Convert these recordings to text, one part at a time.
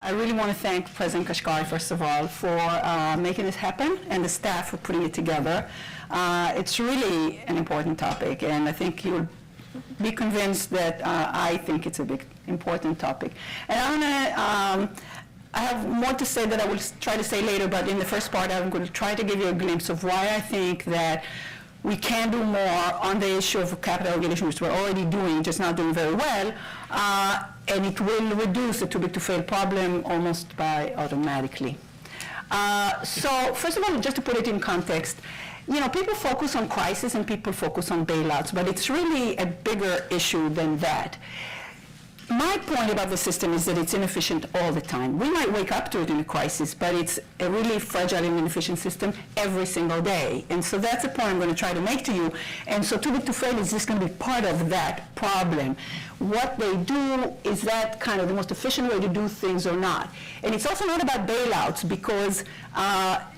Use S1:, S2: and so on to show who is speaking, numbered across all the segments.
S1: I really want to thank President Kashkari, first of all, for making this happen, and the staff for putting it together. It's really an important topic, and I think you'll be convinced that I think it's a big, important topic. And I have more to say that I will try to say later, but in the first part, I'm going to try to give you a glimpse of why I think that we can do more on the issue of capital regulation, which we're already doing, just not doing very well, and it will reduce the too big to fail problem almost by automatically. So first of all, just to put it in context, you know, people focus on crisis and people focus on bailouts, but it's really a bigger issue than that. My point about the system is that it's inefficient all the time. We might wake up to it in a crisis, but it's a really fragile and inefficient system every single day. And so that's the point I'm going to try to make to you. And so too big to fail is just going to be part of that problem. What they do, is that kind of the most efficient way to do things or not? And it's also not about bailouts because,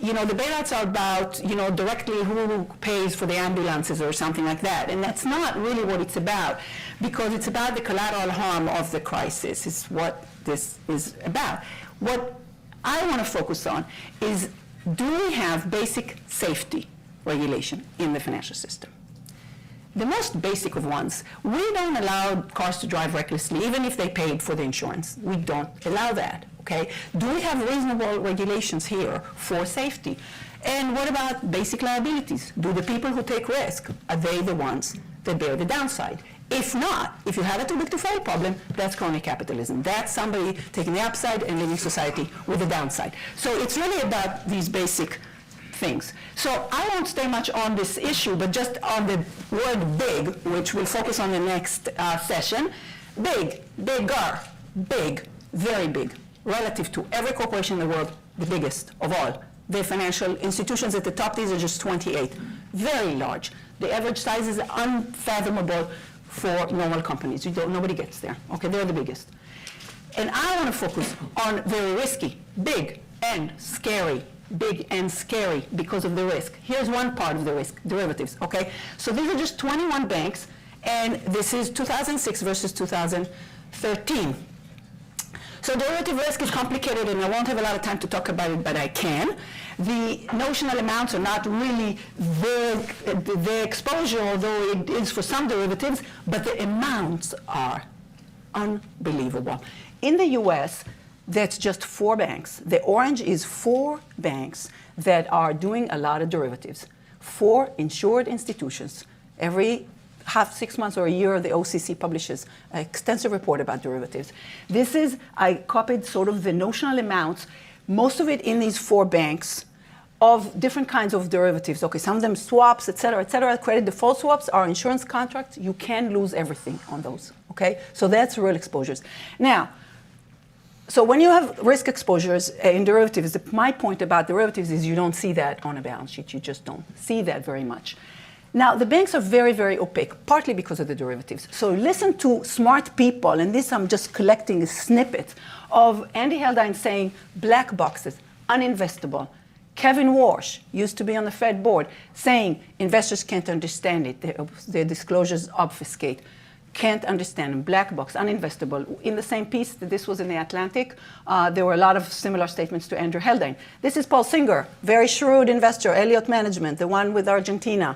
S1: you know, the bailouts are about, you know, directly who pays for the ambulances or something like that. And that's not really what it's about, because it's about the collateral harm of the crisis is what this is about. What I want to focus on is, do we have basic safety regulation in the financial system? The most basic of ones, we don't allow cars to drive recklessly, even if they paid for the insurance. We don't allow that, okay? Do we have reasonable regulations here for safety? And what about basic liabilities? Do the people who take risk, are they the ones that bear the downside? If not, if you have a too big to fail problem, that's crony capitalism. That's somebody taking the upside and leaving society with the downside. So it's really about these basic things. So I won't stay much on this issue, but just on the word big, which we'll focus on the next session. Big, bigger, big, very big, relative to every corporation in the world, the biggest of all. The financial institutions at the top, these are just 28. Very large. The average size is unfathomable for normal companies. Nobody gets there. Okay, they're the biggest. And I want to focus on very risky, big and scary, big and scary because of the risk. Here's one part of the risk, derivatives, okay? So these are just 21 banks, and this is 2006 versus 2013. So derivative risk is complicated, and I won't have a lot of time to talk about it, but I can. The notional amounts are not really the exposure, although it is for some derivatives, but the amounts are unbelievable. In the US, that's just 4 banks. The orange is 4 banks that are doing a lot of derivatives. 4 insured institutions. Every 6 months or a year, the OCC publishes an extensive report about derivatives. This is, I copied sort of the notional amounts, most of it in these 4 banks, of different kinds of derivatives. Okay, some of them swaps, et cetera, et cetera. Credit default swaps are insurance contracts. You can lose everything on those, okay? So that's real exposures. Now, so when you have risk exposures in derivatives, my point about derivatives is you don't see that on a balance sheet. You just don't see that very much. Now, the banks are very, very opaque, partly because of the derivatives. So listen to smart people, and this I'm just collecting a snippet of Andy Haldane saying black boxes, uninvestable. Kevin Walsh used to be on the Fed board saying investors can't understand it. Their disclosures obfuscate. Can't understand them. Black box, uninvestable. In the same piece, this was in the Atlantic, there were a lot of similar statements to Andrew Haldane. This is Paul Singer, very shrewd investor, Elliott Management, the one with Argentina.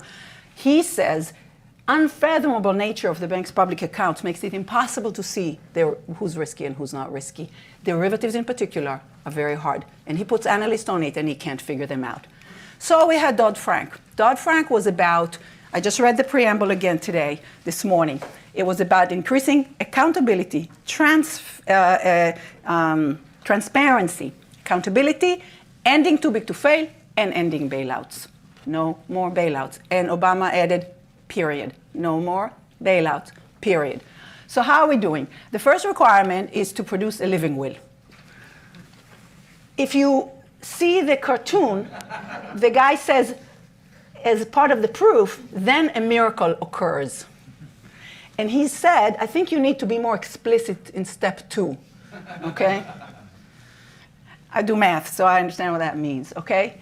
S1: He says, unfathomable nature of the bank's public accounts makes it impossible to see who's risky and who's not risky. Derivatives in particular are very hard. And he puts analysts on it and he can't figure them out. So we had Dodd-Frank. Dodd-Frank was about, I just read the preamble again this morning. It was about increasing accountability, transparency, accountability, ending too big to fail, and ending bailouts. No more bailouts. And Obama added, period. No more bailouts, period. So how are we doing? The first requirement is to produce a living will. If you see the cartoon, the guy says, as part of the proof, then a miracle occurs. And he said, I think you need to be more explicit in step 2, okay? I do math, so I understand what that means, okay?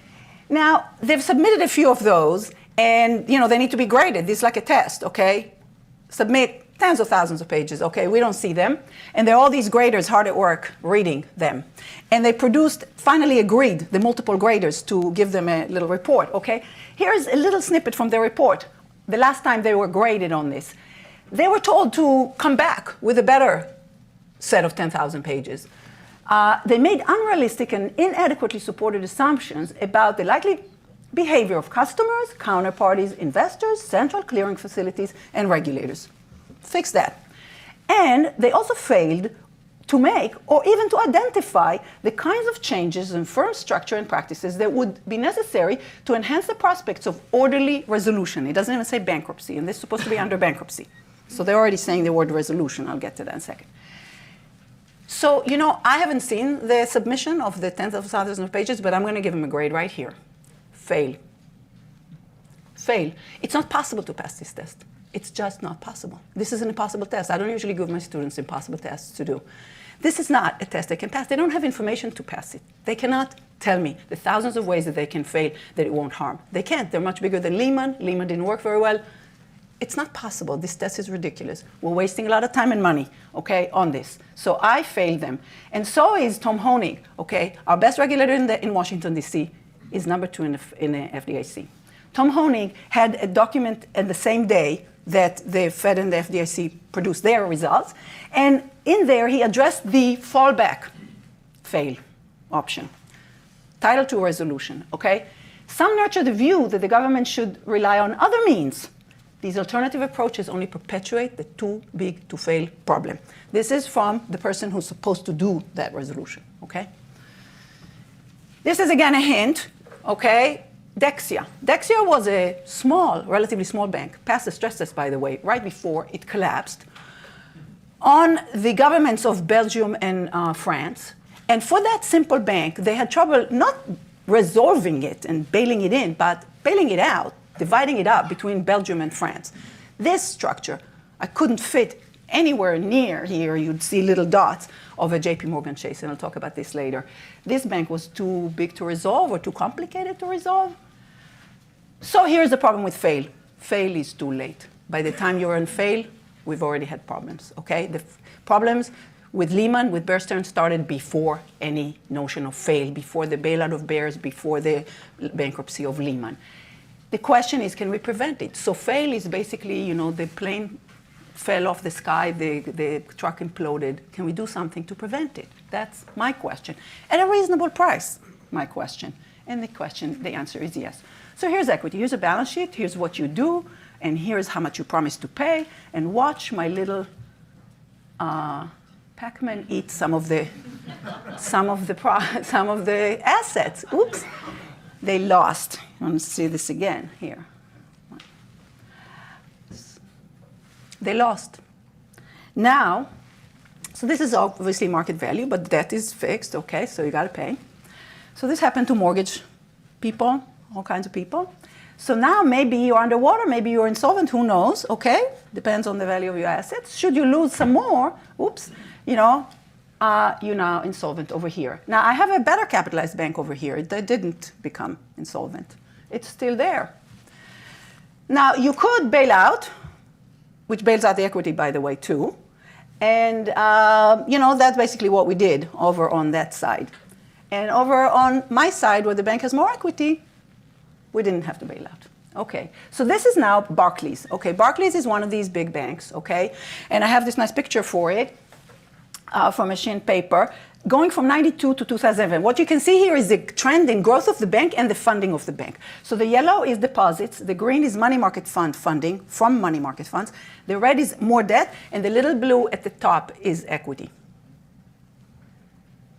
S1: Now, they've submitted a few of those, and they need to be graded. This is like a test, okay? Submit
S2: tens of thousands of pages, okay? We don't see them. And there are all these graders hard at work reading them. And they produced, finally agreed, the multiple graders, to give them a little report, okay? Here's a little snippet from their report. The last time they were graded on this. They were told to come back with a better set of 10,000 pages. They made unrealistic and inadequately supported assumptions about the likely behavior of customers, counterparties, investors, central clearing facilities, and regulators. Fix that. And they also failed to make or even to identify the kinds of changes in firm structure and practices that would be necessary to enhance the prospects of orderly resolution. It doesn't even say bankruptcy, and this is supposed to be under bankruptcy. So they're already saying the word resolution. I'll get to that in a second. So, you know, I haven't seen the submission of the tens of thousands of pages, but I'm going to give them a grade right here. Fail. Fail. It's not possible to pass this test. It's just not possible. This is an impossible test. I don't usually give my students impossible tests to do. This is not a test they can pass. They don't have information to pass it. They cannot tell me the thousands of ways that they can fail that it won't harm. They can't. They're much bigger than Lehman. Lehman didn't work very well. It's not possible. This test is ridiculous. We're wasting a lot of time and money, okay, on this. So I failed them. And so is Tom Honig, okay? Our best regulator in Washington, D.C. is number 2 in the FDIC. Tom Honig had a document at the same day that the Fed and the FDIC produced their results. And in there, he addressed the fallback fail option. Title II resolution, okay? Some nurture the view that the government should rely on other means. These alternative approaches only perpetuate the too big to fail problem. This is from the person who's supposed to do that resolution, okay? This is again a hint, okay? Dexia. Dexia was a small, relatively small bank, passed the stress test, by the way, right before it collapsed, on the governments of Belgium and France. And for that simple bank, they had trouble not resolving it and bailing it in, but bailing it out, dividing it up between Belgium and France. This structure, I couldn't fit anywhere near here. You'd see little dots of a JP Morgan Chase, and I'll talk about this later. This bank was too big to resolve or too complicated to resolve. So here's the problem with fail. Fail is too late. By the time you're on fail, we've already had problems, okay? The problems with Lehman, with Bear Stearns, started before any notion of fail, before the bailout of Bears, before the bankruptcy of Lehman. The question is, can we prevent it? So fail is basically, you know, the plane fell off the sky, the truck imploded. Can we do something to prevent it? That's my question. At a reasonable price, my question. And the answer is yes. So here's equity. Here's a balance sheet. Here's what you do. And here's how much you promise to pay. And watch my little Pac-Man eat some of the assets. Oops. They lost. I want to see this again here. They lost. Now, so this is obviously market value, but debt is fixed, okay, so you got to pay. So this happened to mortgage people, all kinds of people. So now maybe you're underwater, maybe you're insolvent, who knows, okay? Depends on the value of your assets. Should you lose some more, oops, you know, you're now insolvent over here. Now, I have a better capitalized bank over here that didn't become insolvent. It's still there. Now, you could bail out, which bails out the equity, by the way, too. And, you know, that's basically what we did over on that side. And over on my side, where the bank has more equity, we didn't have to bail out. Okay, so this is now Barclays. Okay, Barclays is one of these big banks, okay? And I have this nice picture for it from a Shin paper, going from 92 to 2007. What you can see here is the trend in growth of the bank and the funding of the bank. So the yellow is deposits, the green is money market fund funding from money market funds, the red is more debt, and the little blue at the top is equity.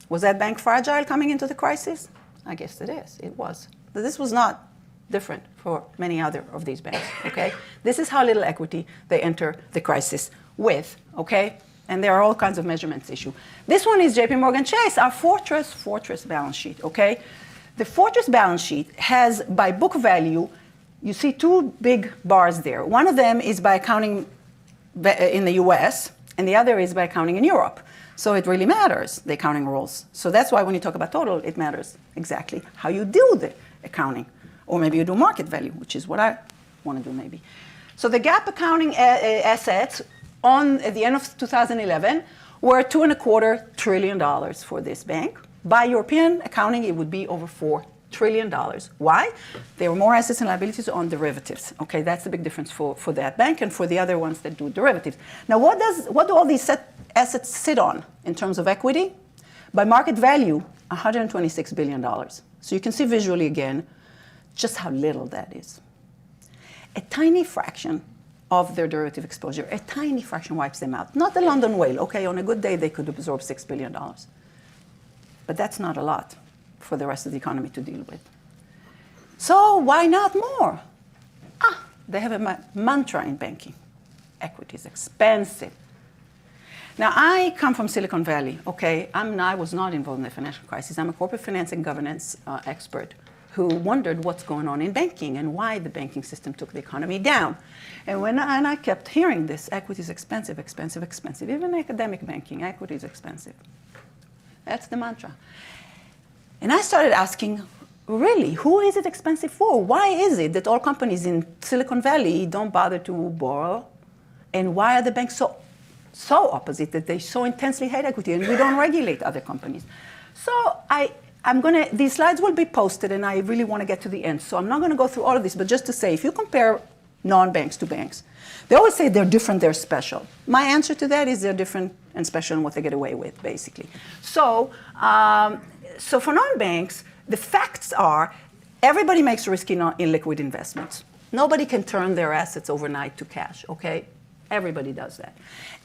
S2: Was that bank fragile coming into the crisis? I guess it is. It was. But this was not different for many other of these banks, okay? This is how little equity they enter the crisis with, okay? And there are all kinds of measurements issue. This one is JP Morgan Chase, our fortress balance sheet, okay? The fortress balance sheet has, by book value, you see two big bars there. One of them is by accounting in the US, and the other is by accounting in Europe. So it really matters, the accounting rules. So that's why when you talk about total, it matters exactly how you do the accounting. Or maybe you do market value, which is what I want to do maybe. So the GAAP accounting assets at the end of 2011 were $2.25 trillion for this bank. By European accounting, it would be over $4 trillion. Why? There were more assets and liabilities on derivatives. Okay, that's the big difference for that bank and for the other ones that do derivatives. Now, what do all these assets sit on in terms of equity? By market value, $126 billion. So you can see visually again just how little that is. A tiny fraction of their derivative exposure, a tiny fraction wipes them out. Not the London whale. Okay, on a good day, they could absorb $6 billion. But that's not a lot for the rest of the economy to deal with. So why not more? They have a mantra in banking. Equity is expensive. Now, I come from Silicon Valley, okay? I was not involved in the financial crisis. I'm a corporate finance and governance expert who wondered what's going on in banking and why the banking system took the economy down. And I kept hearing this, equity is expensive, expensive, expensive. Even academic banking, equity is expensive. That's the mantra. And I started asking, really, who is it expensive for? Why is it that all companies in Silicon Valley don't bother to borrow? And why are the banks so opposite that they so intensely hate equity and we don't regulate other companies? So these slides will be posted and I really want to get to the end. So I'm not going to go through all of this, but just to say, if you compare non-banks to banks, they always say they're different, they're special. My answer to that is they're different and special in what they get away with, basically. So for non-banks, the facts are everybody makes risky illiquid investments. Nobody can turn their assets overnight to cash, okay? Everybody does that.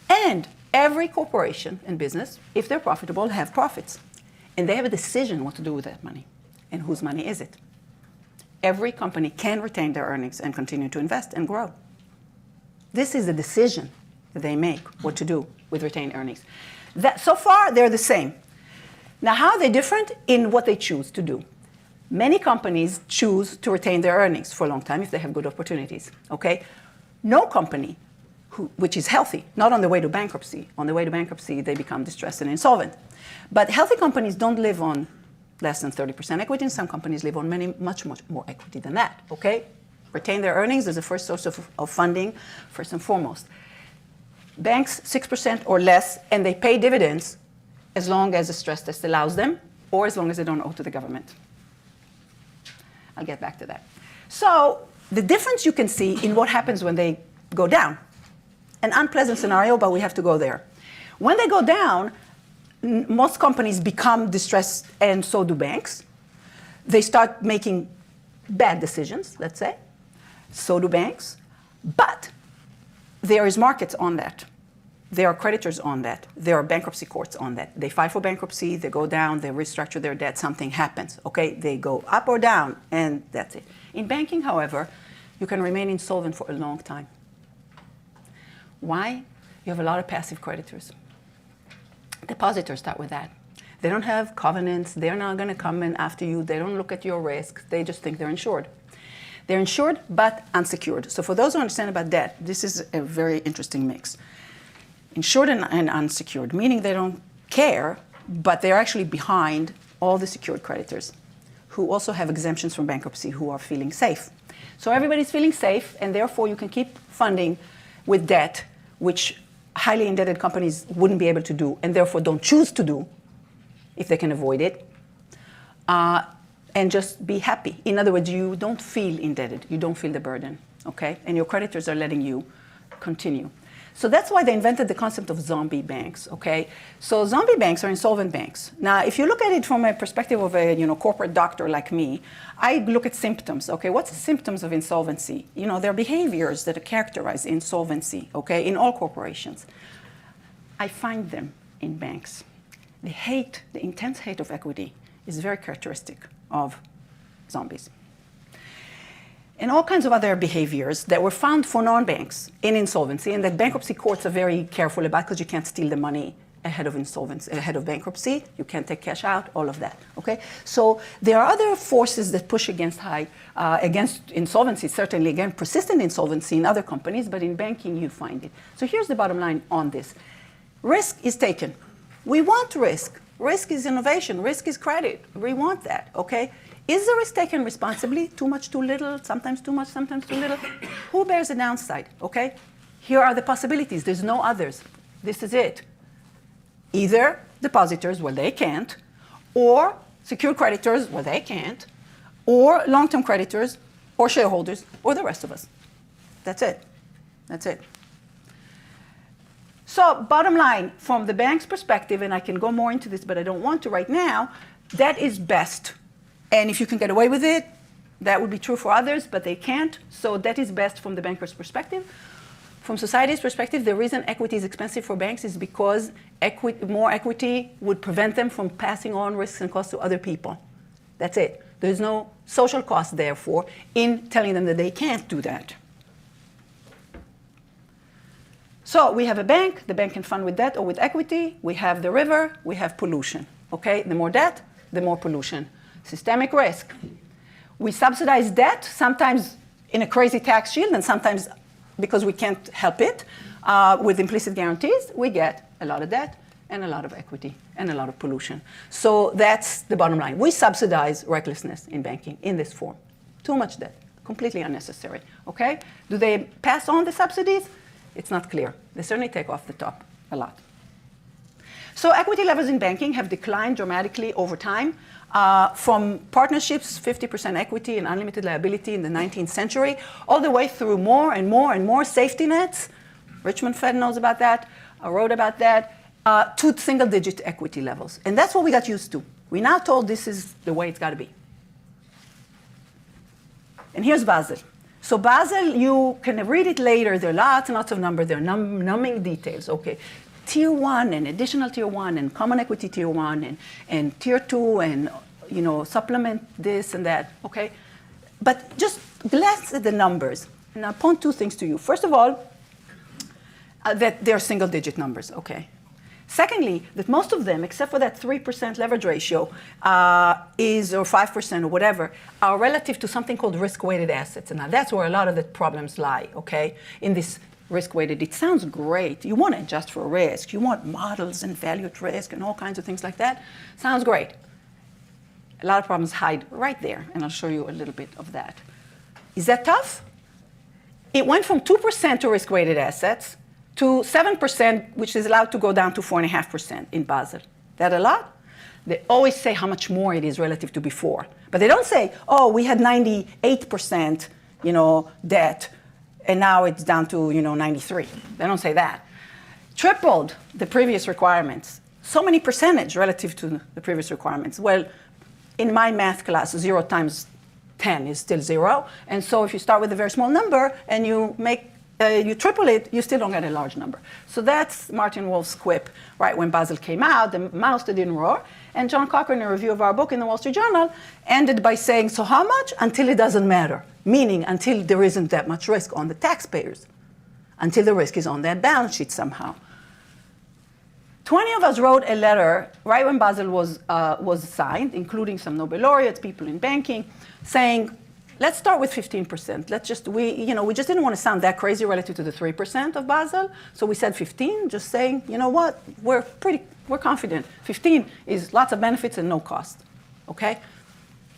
S2: And every corporation and business, if they're profitable, have profits. And they have a decision what to do with that money. And whose money is it? Every company can retain their earnings and continue to invest and grow. This is the decision that they make, what to do with retained earnings. So far, they're the same. Now, how are they different? In what they choose to do. Many companies choose to retain their earnings for a long time if they have good opportunities, okay? No company which is healthy, not on the way to bankruptcy. On the way to bankruptcy, they become distressed and insolvent. But healthy companies don't live on less than 30% equity, and some companies live on much more equity than that, okay? Retain their earnings as the first source of funding, first and foremost. Banks, 6% or less, and they pay dividends as long as the stress test allows them, or as long as they don't owe to the government. I'll get back to that. So the difference you can see in what happens when they go down. An unpleasant scenario, but we have to go there. When they go down, most companies become distressed, and so do banks. They start making bad decisions, let's say. So do banks. But there is markets on that. There are creditors on that. There are bankruptcy courts on that. They file for bankruptcy, they go down, they restructure their debt, something happens, okay? They go up or down, and that's it. In banking, however, you can remain insolvent for a long time. Why? You have a lot of passive creditors. Depositors start with that. They don't have covenants. They're not going to come in after you. They don't look at your risk. They just think they're insured. They're insured but unsecured. So for those who understand about debt, this is a very interesting mix. Insured and unsecured, meaning they don't care, but they're actually behind all the secured creditors who also have exemptions from bankruptcy, who are feeling safe. So everybody's feeling safe, and therefore you can keep funding with debt, which highly indebted companies wouldn't be able to do, and therefore don't choose to do if they can avoid it, and just be happy. In other words, you don't feel indebted. You don't feel the burden, okay? And your creditors are letting you continue. So that's why they invented the concept of zombie banks, okay? So zombie banks are insolvent banks. Now, if you look at it from a perspective of a corporate doctor like me, I look at symptoms, okay? What's the symptoms of insolvency? There are behaviors that characterize insolvency, okay, in all corporations. I find them in banks. The intense hate of equity is very characteristic of zombies. And all kinds of other behaviors that were found for non-banks in insolvency, and that bankruptcy courts are very careful about because you can't steal the money ahead of insolvency, ahead of bankruptcy. You can't take cash out, all of that, okay? So there are other forces that push against insolvency, certainly, again, persistent insolvency in other companies, but in banking you find it. So here's the bottom line on this. Risk is taken. We want risk. Risk is innovation. Risk is credit. We want that, okay? Is the risk taken responsibly? Too much, too little, sometimes too much, sometimes too little? Who bears the downside, okay? Here are the possibilities. There's no others. This is it. Either depositors, well, they can't, or secured creditors, well, they can't, or long-term creditors, or shareholders, or the rest of us. That's it. That's it. So bottom line, from the bank's perspective, and I can go more into this, but I don't want to right now, that is best. And if you can get away with it, that would be true for others, but they can't. So that is best from the banker's perspective. From society's perspective, the reason equity is expensive for banks is because more equity would prevent them from passing on risks and costs to other people. That's it. There's no social cost, therefore, in telling them that they can't do that. So we have a bank. The bank can fund with debt or with equity. We have the river. We have pollution. Okay? The more debt, the more pollution. Systemic risk. We subsidize debt, sometimes in a crazy tax shield, and sometimes because we can't help it, with implicit guarantees, we get a lot of debt and a lot of equity and a lot of pollution. So that's the bottom line. We subsidize recklessness in banking in this form. Too much debt, completely unnecessary. Okay? Do they pass on the subsidies? It's not clear. They certainly take off the top a lot. So equity levels in banking have declined dramatically over time. From partnerships, 50% equity and unlimited liability in the 19th century, all the way through more and more and more safety nets. Richmond Fed knows about that. I wrote about that. To single-digit equity levels. And that's what we got used to. We're now told this is the way it's got to be. And here's Basel. So Basel, you can read it later. There are lots and lots of numbers. There are numbing details. Okay. Tier 1 and additional Tier 1 and common equity Tier 1 and Tier 2 and, supplement this and that, okay? But just glance at the numbers. And I'll point two things to you. First of all, that they're single-digit numbers, okay? Secondly, that most of them, except for that 3% leverage ratio, or 5% or whatever, are relative to something called risk-weighted assets. And now that's where a lot of the problems lie, okay, in this risk-weighted. It sounds great. You want to adjust for risk. You want models and valued risk and all kinds of things like that. Sounds great. A lot of problems hide right there, and I'll show you a little bit of that. Is that tough? It went from 2% to risk-weighted assets to 7%, which is allowed to go down to 4.5% in Basel. That a lot? They always say how much more it is relative to before. But they don't say, oh, we had 98%, debt, and now it's down to, 93. They don't say that. Tripled the previous requirements. So many percentage relative to the previous requirements. Well, in my math class, 0 times 10 is still 0. And so if you start with a very small number and you triple it, you still don't get a large number. So that's Martin Wolf's quip, right? When Basel came out, the mouse that didn't roar. And John Cochran, in a review of our book in the Wall Street Journal, ended by saying, so how much? Until it doesn't matter. Meaning until there isn't that much risk on the taxpayers. Until the risk is on that balance sheet somehow. 20 of us wrote a letter right when Basel was signed, including some Nobel laureates, people in banking, saying, let's start with 15%. We just didn't want to sound that crazy relative to the 3% of Basel. So we said 15, just saying, you know what, we're confident. 15 is lots of benefits and no cost, okay?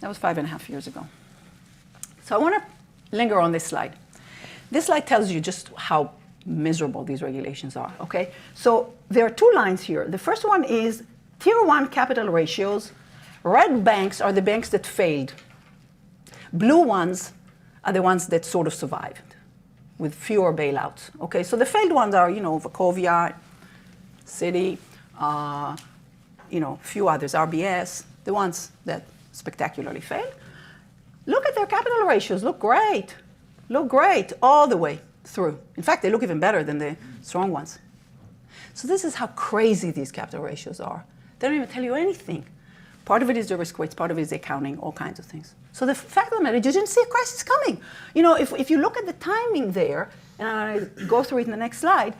S2: That was 5.5 years ago. So I want to linger on this slide. This slide tells you just how miserable these regulations are, okay? So there are two lines here. The first one is Tier 1 capital ratios. Red banks are the banks that failed. Blue ones are the ones that sort of survived with fewer bailouts. Okay, so the failed ones are, Wachovia, Citi, few others, RBS, the ones that spectacularly failed. Look at their capital ratios. Look great all the way through. In fact, they look even better than the strong ones. So this is how crazy these capital ratios are. They don't even tell you anything. Part of it is the risk weights, part of it is the accounting, all kinds of things. So the fact of the matter, you didn't see a crisis coming. If you look at the timing there, and I go through it in the next slide,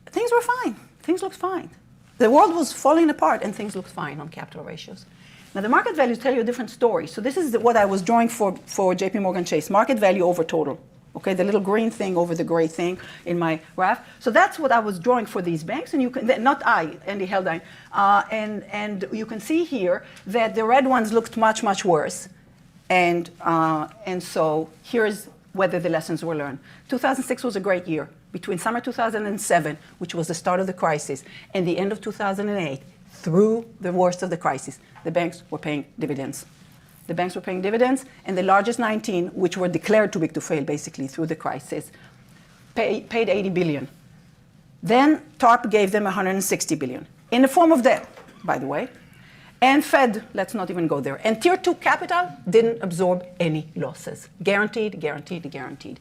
S2: things were fine. Things looked fine. The world was falling apart, and things looked fine on capital ratios. Now, the market values tell you a different story. So this is what I was drawing for JP Morgan Chase, market value over total. Okay, the little green thing over the gray thing in my graph. So that's what I was drawing for these banks, and you can, not I, Andy Heldine, and you can see here that the red ones looked much, much worse. And so here's whether the lessons were learned. 2006 was a great year. Between summer 2007, which was the start of the crisis, and the end of 2008, through the worst of the crisis, the banks were paying dividends. The banks were paying dividends, and the largest 19, which were declared too big to fail, basically, through the crisis, paid 80 billion. Then TARP gave them 160 billion, in the form of debt, by the way. And Fed, let's not even go there. And Tier 2 capital didn't absorb any losses. Guaranteed, guaranteed, guaranteed.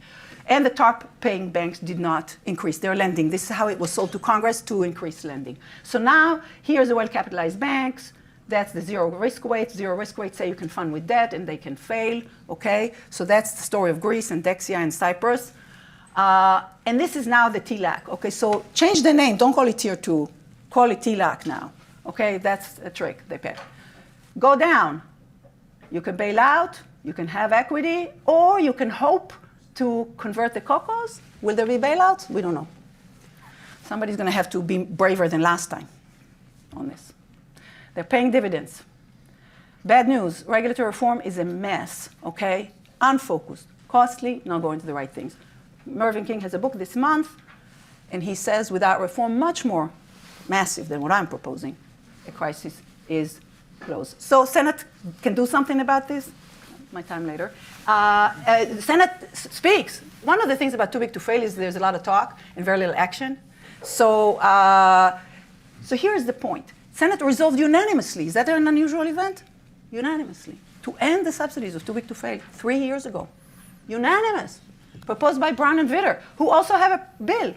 S2: And the TARP-paying banks did not increase their lending. This is how it was sold to Congress, to increase lending. So now, here's the well-capitalized banks. That's the zero risk weight. Zero risk weights say you can fund with debt and they can fail, okay? So that's the story of Greece and Dexia and Cyprus. And this is now the TLAC, okay? So change the name, don't call it Tier 2, call it TLAC now, okay? That's a trick they pay. Go down. You can bail out, you can have equity, or you can hope to convert the COCOs. Will there be bailouts? We don't know. Somebody's gonna have to be braver than last time on this. They're paying dividends. Bad news, regulatory reform is a mess, okay? Unfocused, costly, not going to the right things. Mervyn King has a book this month, and he says without reform, much more massive than what I'm proposing, the crisis is close. So Senate can do something about this. My time later. The Senate speaks. One of the things about too big to fail is there's a lot of talk and very little action. So here's the point. Senate resolved unanimously. Is that an unusual event? Unanimously. To end the subsidies of too big to fail 3 years ago. Unanimous. Proposed by Brown and Vitter, who also have a bill.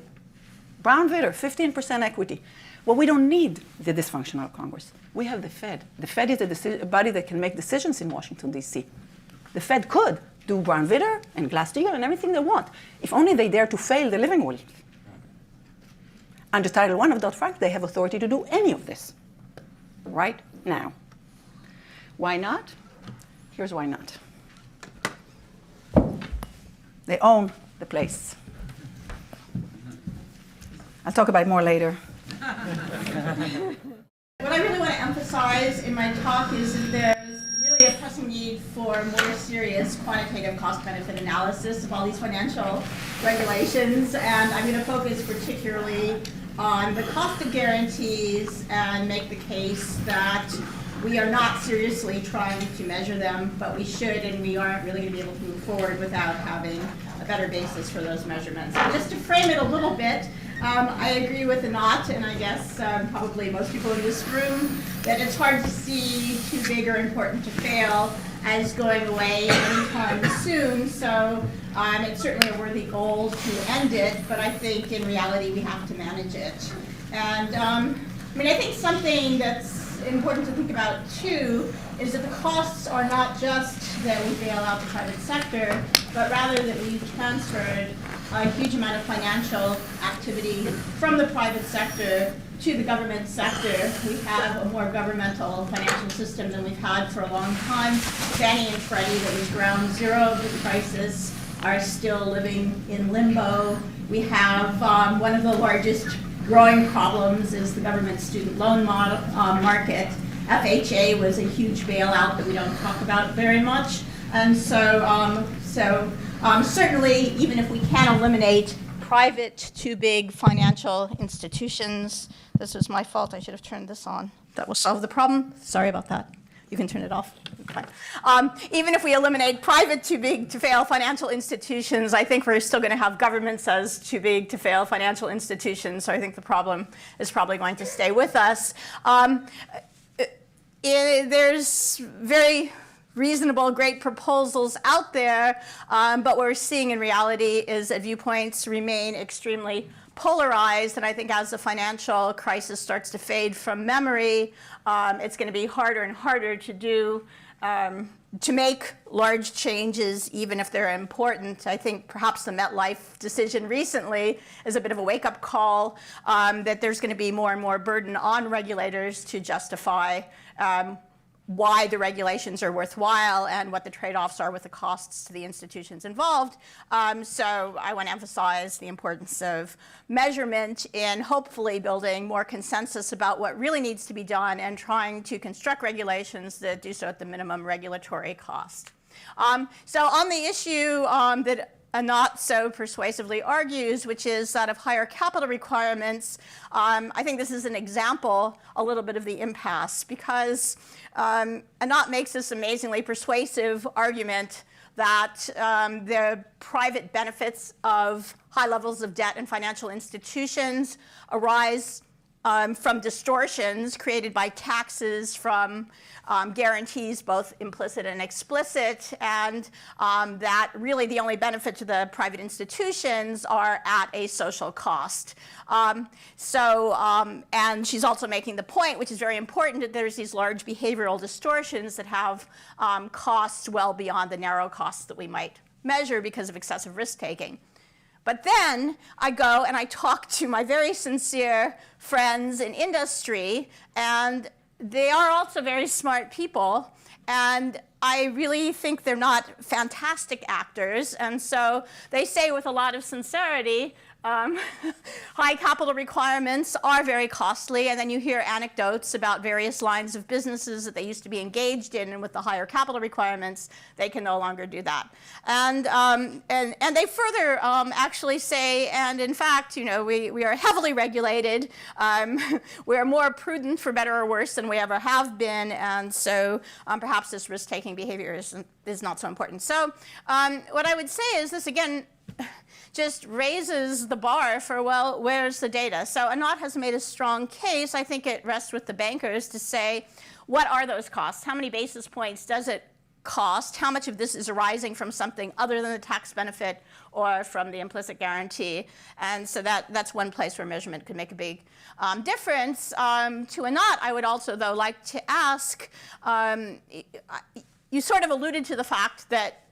S2: Brown, Vitter, 15% equity. Well, we don't need the dysfunctional Congress. We have the Fed. The Fed is a body that can make decisions in Washington, D.C. The Fed could do Brown, Vitter and Glass-Steagall and everything they want, if only they dare to fail the living will. Under Title I of Dodd-Frank, they have authority to do any of this right now. Why not? Here's why not. They own the place. I'll talk about it more later.
S3: What I really want to emphasize in my talk is that there's really a pressing need for more serious quantitative cost-benefit analysis of all these financial regulations, and I'm going to focus particularly on the cost of guarantees and make the case that we are not seriously trying to measure them, but we should, and we aren't really going to be able to move forward without having a better basis for those measurements. And just to frame it a little bit, I agree with Anat, and I guess probably most people in this room, that it's hard to see too big or important to fail as going away anytime soon. So it's certainly a worthy goal to end it, but I think in reality we have to manage it. And I think something that's important to think about too is that the costs are not just that we bail out the private sector, but rather that we've transferred a huge amount of financial activity from the private sector to the government sector. We have a more governmental financial system than we've had for a long time. Fannie and Freddie, that was ground zero of the crisis, are still living in limbo. We have one of the largest growing problems is the government student loan market. FHA was a huge bailout that we don't talk about very much. And so certainly, even if we can eliminate private too big financial institutions, this was my fault, I should have turned this on. That will solve the problem. Sorry about that. You can turn it off. Fine. Even if we eliminate private too big to fail financial institutions, I think we're still going to have governments as too big to fail financial institutions. So I think the problem is probably going to stay with us. There's very reasonable, great proposals out there, but what we're seeing in reality is that viewpoints remain extremely polarized, and I think as the financial crisis starts to fade from memory, it's going to be harder and harder to do, to make large changes, even if they're important. I think perhaps the MetLife decision recently is a bit of a wake-up call that there's going to be more and more burden on regulators to justify why the regulations are worthwhile and what the trade-offs are with the costs to the institutions involved. So I want to emphasize the importance of measurement in hopefully building more consensus about what really needs to be done and trying to construct regulations that do so at the minimum regulatory cost. So on the issue that Anat so persuasively argues, which is that of higher capital requirements. I think this is an example, a little bit of the impasse, because Anat makes this amazingly persuasive argument that the private benefits of high levels of debt in financial institutions arise from distortions created by taxes, from guarantees, both implicit and explicit, and that really the only benefit to the private institutions are at a social cost. And she's also making the point, which is very important, that there's these large behavioral distortions that have costs well beyond the narrow costs that we might measure because of excessive risk-taking. But then I go and I talk to my very sincere friends in industry, and they are also very smart people, and I really think they're not fantastic actors, and so they say with a lot of sincerity, high capital requirements are very costly, and then you hear anecdotes about various lines of businesses that they used to be engaged in, and with the higher capital requirements, they can no longer do that. And they further actually say, and in fact, you know, we are heavily regulated. We are more prudent, for better or worse, than we ever have been, and so perhaps this risk-taking behavior is not so important. So what I would say is this, again, just raises the bar for, well, where's the data? So Anat has made a strong case. I think it rests with the bankers to say, what are those costs? How many basis points does it cost? How much of this is arising from something other than the tax benefit or from the implicit guarantee? And so that's one place where measurement could make a big difference. To Anat, I would also, though, like to ask, you sort of alluded to the fact that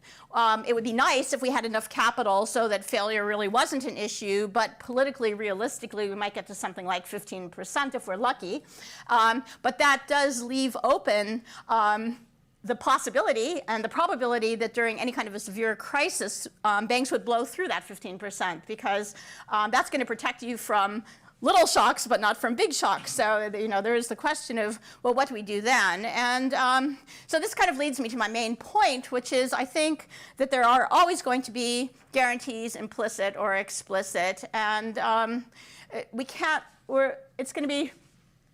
S3: it would be nice if we had enough capital so that failure really wasn't an issue, but politically, realistically, we might get to something like 15% if we're lucky. But that does leave open the possibility and the probability that during any kind of a severe crisis, banks would blow through that 15%, because that's going to protect you from little shocks, but not from big shocks. So, you know, there is the question of, well, what do we do then? And so this kind of leads me to my main point, which is I think that there are always going to be guarantees, implicit or explicit, and we can't, it's going to be,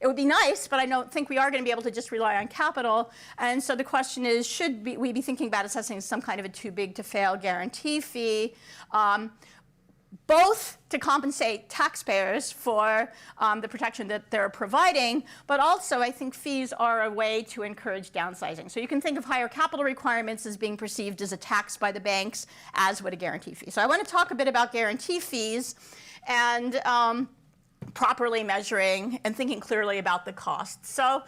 S3: it would be nice, but I don't think we are going to be able to just rely on capital. And so the question is, should we be thinking about assessing some kind of a too big to fail guarantee fee? Both to compensate taxpayers for the protection that they're providing, but also I think fees are a way to encourage downsizing. So you can think of higher capital requirements as being perceived as a tax by the banks, as would a guarantee fee. So I want to talk a bit about guarantee fees and properly measuring and thinking clearly about the costs. So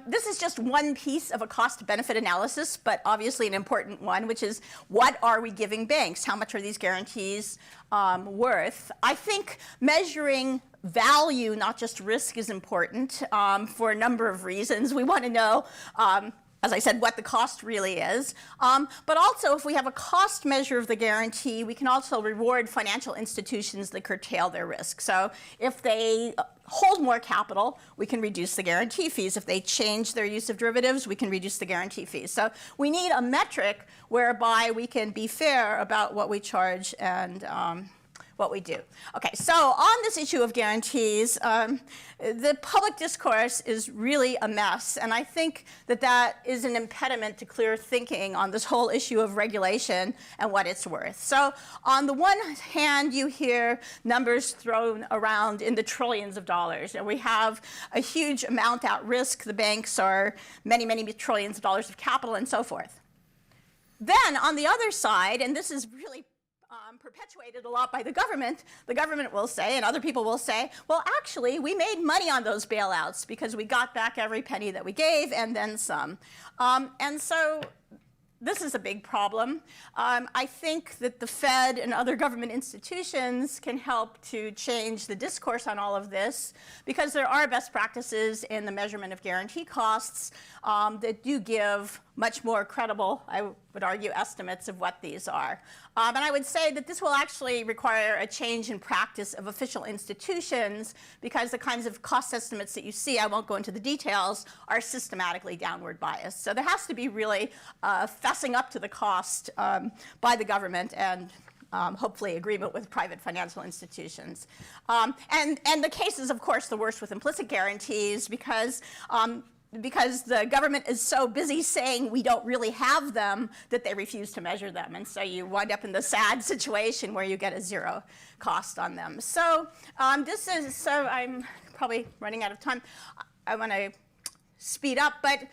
S3: this is just one piece of a cost-benefit analysis, but obviously an important one, which is what are we giving banks? How much are these guarantees worth? I think measuring value, not just risk, is important for a number of reasons. We want to know, as I said, what the cost really is. But also, if we have a cost measure of the guarantee, we can also reward financial institutions that curtail their risk. So if they hold more capital, we can reduce the guarantee fees. If they change their use of derivatives, we can reduce the guarantee fees. So we need a metric whereby we can be fair about what we charge and what we do. Okay, so on this issue of guarantees, the public discourse is really a mess, and I think that that is an impediment to clear thinking on this whole issue of regulation and what it's worth. So on the one hand, you hear numbers thrown around in the trillions of dollars, and we have a huge amount at risk. The banks are many, many trillions of dollars of capital and so forth. Then on the other side, and this is really perpetuated a lot by the government will say, and other people will say, well, actually, we made money on those bailouts because we got back every penny that we gave and then some. And so this is a big problem. I think that the Fed and other government institutions can help to change the discourse on all of this, because there are best practices in the measurement of guarantee costs that do give much more credible, I would argue, estimates of what these are. And I would say that this will actually require a change in practice of official institutions, because the kinds of cost estimates that you see, I won't go into the details, are systematically downward biased. So there has to be really fessing up to the cost by the government and hopefully, agreement with private financial institutions. And the case is, of course, the worst with implicit guarantees because the government is so busy saying we don't really have them that they refuse to measure them. And so you wind up in the sad situation where you get a zero cost on them. So I'm probably running out of time. I want to speed up, but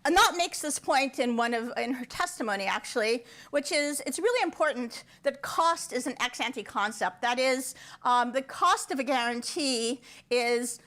S3: Anat makes this point in her testimony, actually, which is it's really important that cost is an ex-ante concept. That is, the cost of a guarantee is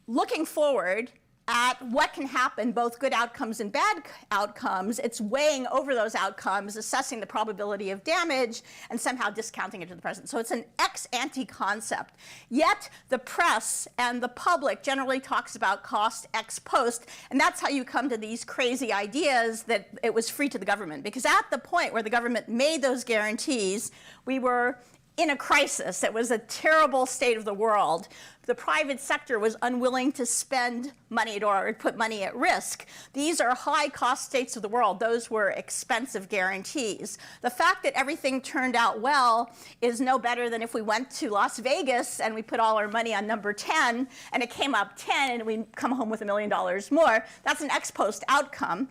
S3: looking forward at what can happen, both good outcomes and bad outcomes. It's weighing over those outcomes, assessing the probability of damage, and somehow discounting it to the present. So it's an ex-ante concept. Yet the press and the public generally talks about cost ex post, and that's how you come to these crazy ideas that it was free to the government. Because at the point where the government made those guarantees, we were in a crisis. It was a terrible state of the world. The private sector was unwilling to spend money or put money at risk. These are high-cost states of the world. Those were expensive guarantees. The fact that everything turned out well is no better than if we went to Las Vegas and we put all our money on number 10 and it came up 10 and we come home with $1 million more. That's an ex post outcome.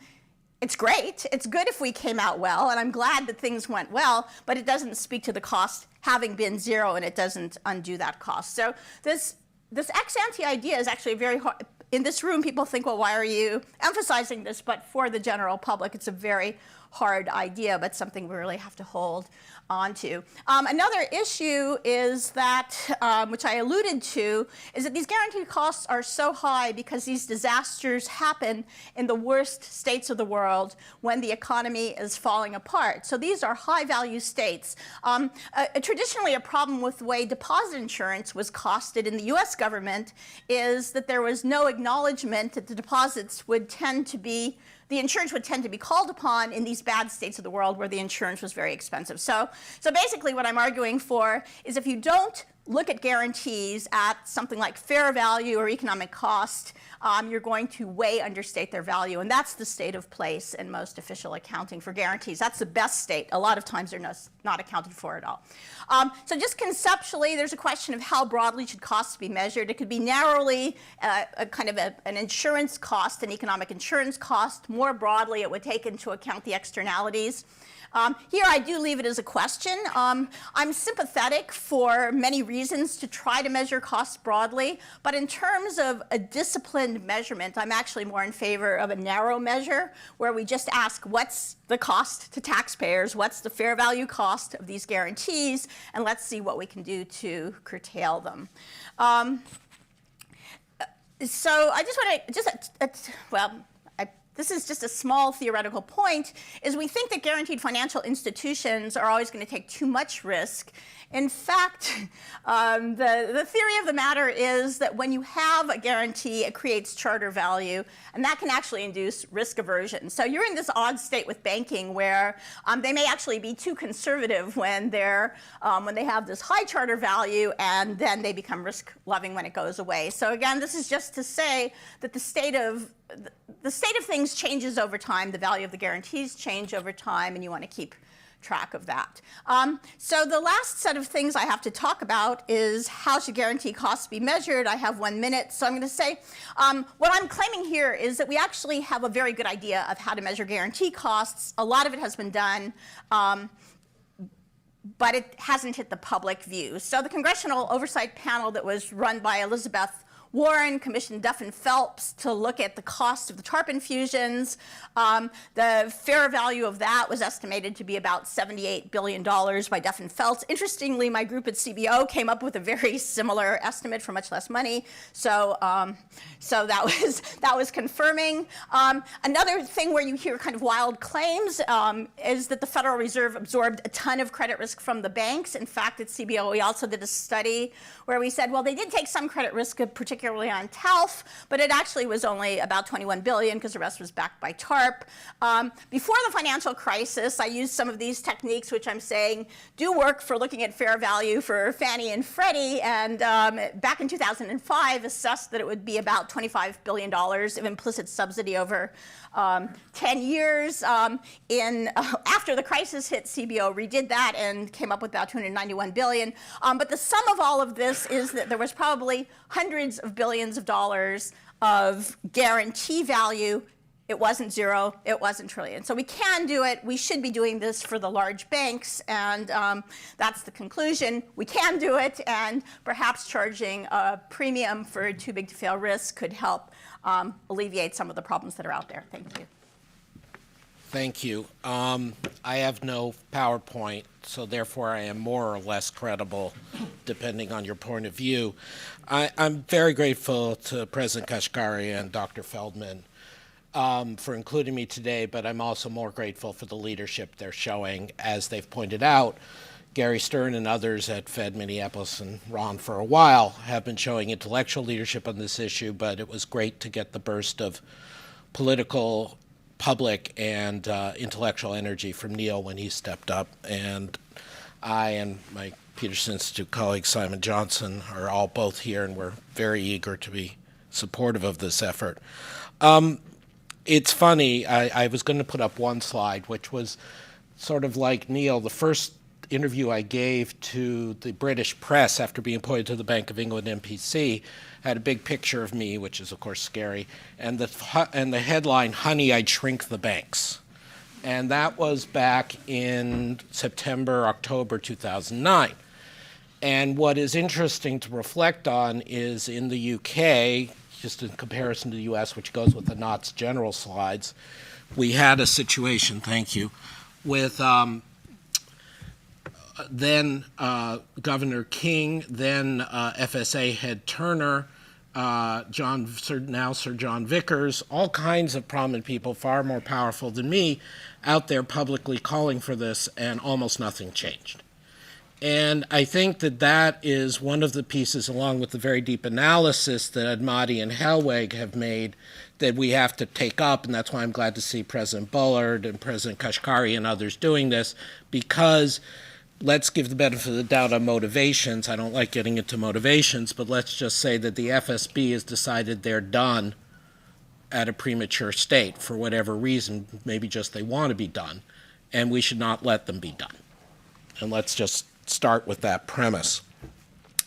S3: It's great. It's good if we came out well, and I'm glad that things went well, but it doesn't speak to the cost having been zero, and it doesn't undo that cost. So this ex-ante idea is actually very hard. In this room, people think, well, why are you emphasizing this? But for the general public, it's a very hard idea, but something we really have to hold on to. Another issue is that, which I alluded to, is that these guaranteed costs are so high because these disasters happen in the worst states of the world when the economy is falling apart. So these are high-value states. Traditionally, a problem with the way deposit insurance was costed in the US government is that there was no acknowledgement that the deposits would tend to be the insurance would tend to be called upon in these bad states of the world where the insurance was very expensive. So basically what I'm arguing for is if you don't look at guarantees at something like fair value or economic cost, you're going to way understate their value. And that's the state of place in most official accounting for guarantees. That's the best state. A lot of times they're not accounted for at all. So just conceptually, there's a question of how broadly should costs be measured. It could be narrowly a kind of an insurance cost, an economic insurance cost. More broadly, it would take into account the externalities. Here I do leave it as a question. I'm sympathetic for many reasons to try to measure costs broadly, but in terms of a disciplined measurement, I'm actually more in favor of a narrow measure where we just ask what's the cost to taxpayers, what's the fair value cost of these guarantees, and let's see what we can do to curtail them. So I just want to this is just a small theoretical point, is we think that guaranteed financial institutions are always going to take too much risk. In fact, the theory of the matter is that when you have a guarantee, it creates charter value, and that can actually induce risk aversion. So you're in this odd state with banking where they may actually be too conservative when they have this high charter value, and then they become risk-loving when it goes away. So again, this is just to say that the state of things changes over time, the value of the guarantees change over time, and you want to keep track of that. So the last set of things I have to talk about is how should guarantee costs be measured. I have 1 minute, so I'm going to say what I'm claiming here is that we actually have a very good idea of how to measure guarantee costs. A lot of it has been done, but it hasn't hit the public view. So the Congressional Oversight Panel that was run by Elizabeth Warren commissioned Duff and Phelps to look at the cost of the TARP infusions. The fair value of that was estimated to be about $78 billion by Duff and Phelps. Interestingly, my group at CBO came up with a very similar estimate for much less money. So that was confirming. Another thing where you hear kind of wild claims is that the Federal Reserve absorbed a ton of credit risk from the banks. In fact, at CBO, we also did a study where we said, well, they did take some credit risk, particularly particularly on TALF, but it actually was only about 21 billion because the rest was backed by TARP. Before the financial crisis, I used some of these techniques, which I'm saying do work for looking at fair value for Fannie and Freddie, and back in 2005 assessed that it would be about $25 billion of implicit subsidy over 10 years. After the crisis hit, CBO redid that and came up with about 291 billion. But the sum of all of this is that there was probably hundreds of billions of dollars of guarantee value. It wasn't zero, it wasn't trillion. So we can do it. We should be doing this for the large banks, and that's the conclusion. We can do it, and perhaps charging a premium for too big to fail risk could help alleviate some of the problems that are out there. Thank you.
S4: Thank you. I have no PowerPoint, so therefore I am more or less credible, depending on your point of view. I'm very grateful to President Kashkari and Dr. Feldman for including me today, but I'm also more grateful for the leadership they're showing. As they've pointed out, Gary Stern and others at Fed Minneapolis and Ron for a while have been showing intellectual leadership on this issue, but it was great to get the burst of political, public, and intellectual energy from Neil when he stepped up. And I and my Peterson Institute colleague Simon Johnson are all both here, and we're very eager to be supportive of this effort. It's funny, I was going to put up one slide, which was sort of like Neil, the first interview I gave to the British press after being appointed to the Bank of England MPC had a big picture of me, which is of course scary, and the headline, "Honey, I'd Shrink the Banks." And that was back in September, October 2009. And what is interesting to reflect on is in the UK, just in comparison to the US, which goes with the Anat's general slides, we had a situation, thank you, with then Governor King, then FSA head Turner, now Sir John Vickers, all kinds of prominent people, far more powerful than me, out there publicly calling for this, and almost nothing changed. And I think that that is one of the pieces, along with the very deep analysis that Admati and Hellweg have made, that we have to take up, and that's why I'm glad to see President Bullard and President Kashkari and others doing this, because let's give the benefit of the doubt on motivations. I don't like getting into motivations, but let's just say that the FSB has decided they're done at a premature state for whatever reason, maybe just they want to be done, and we should not let them be done. And let's just start with that premise.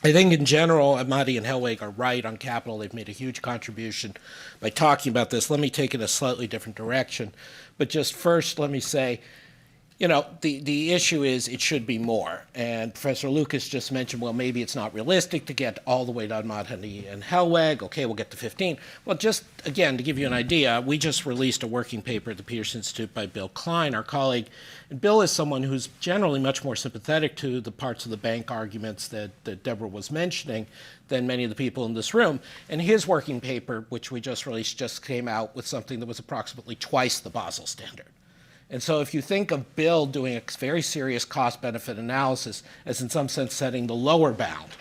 S4: I think in general, Admati and Hellweg are right on capital. They've made a huge contribution by talking about this. Let me take it a slightly different direction. But just first, let me say, you know, the issue is it should be more. And Professor Lucas just mentioned, well, maybe it's not realistic to get all the way to Admati and Hellweg. Okay, we'll get to 15. Well, just, again, to give you an idea, we just released a working paper at the Peterson Institute by Bill Klein, our colleague. And Bill is someone who's generally much more sympathetic to the parts of the bank arguments that Deborah was mentioning than many of the people in this room. And his working paper, which we just released, just came out with something that was approximately twice the Basel standard. And so if you think of Bill doing a very serious cost-benefit analysis as in some sense setting the lower bound,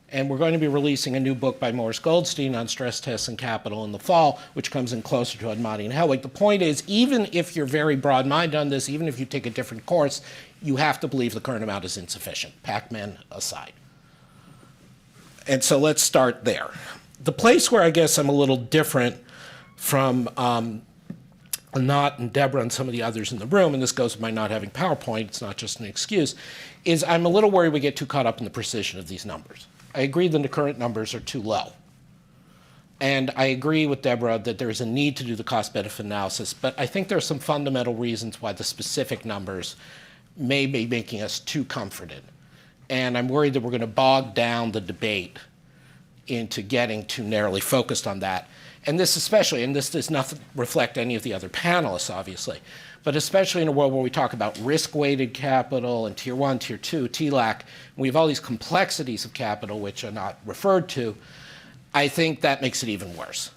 S4: and we're going to be releasing a new book by Morris Goldstein on stress tests and capital in the fall, which comes in closer to Admati and Hellweg. The point is, even if you're very broad-minded on this, even if you take a different course, you have to believe the current amount is insufficient, Pac-Man aside. And so let's start there. The place where I guess I'm a little different from Anat and Deborah and some of the others in the room, and this goes with my not having PowerPoint, it's not just an excuse, is I'm a little worried we get too caught up in the precision of these numbers. I agree that the current numbers are too low. And I agree with Deborah that there is a need to do the cost-benefit analysis, but I think there are some fundamental reasons why the specific numbers may be making us too comforted. And I'm worried that we're going to bog down the debate into getting too narrowly focused on that. And this especially, and this does not reflect any of the other panelists, obviously, but especially in a world where we talk about risk-weighted capital and Tier 1, Tier 2, TLAC, and we have all these complexities of capital which are not referred to, I think that makes it even worse.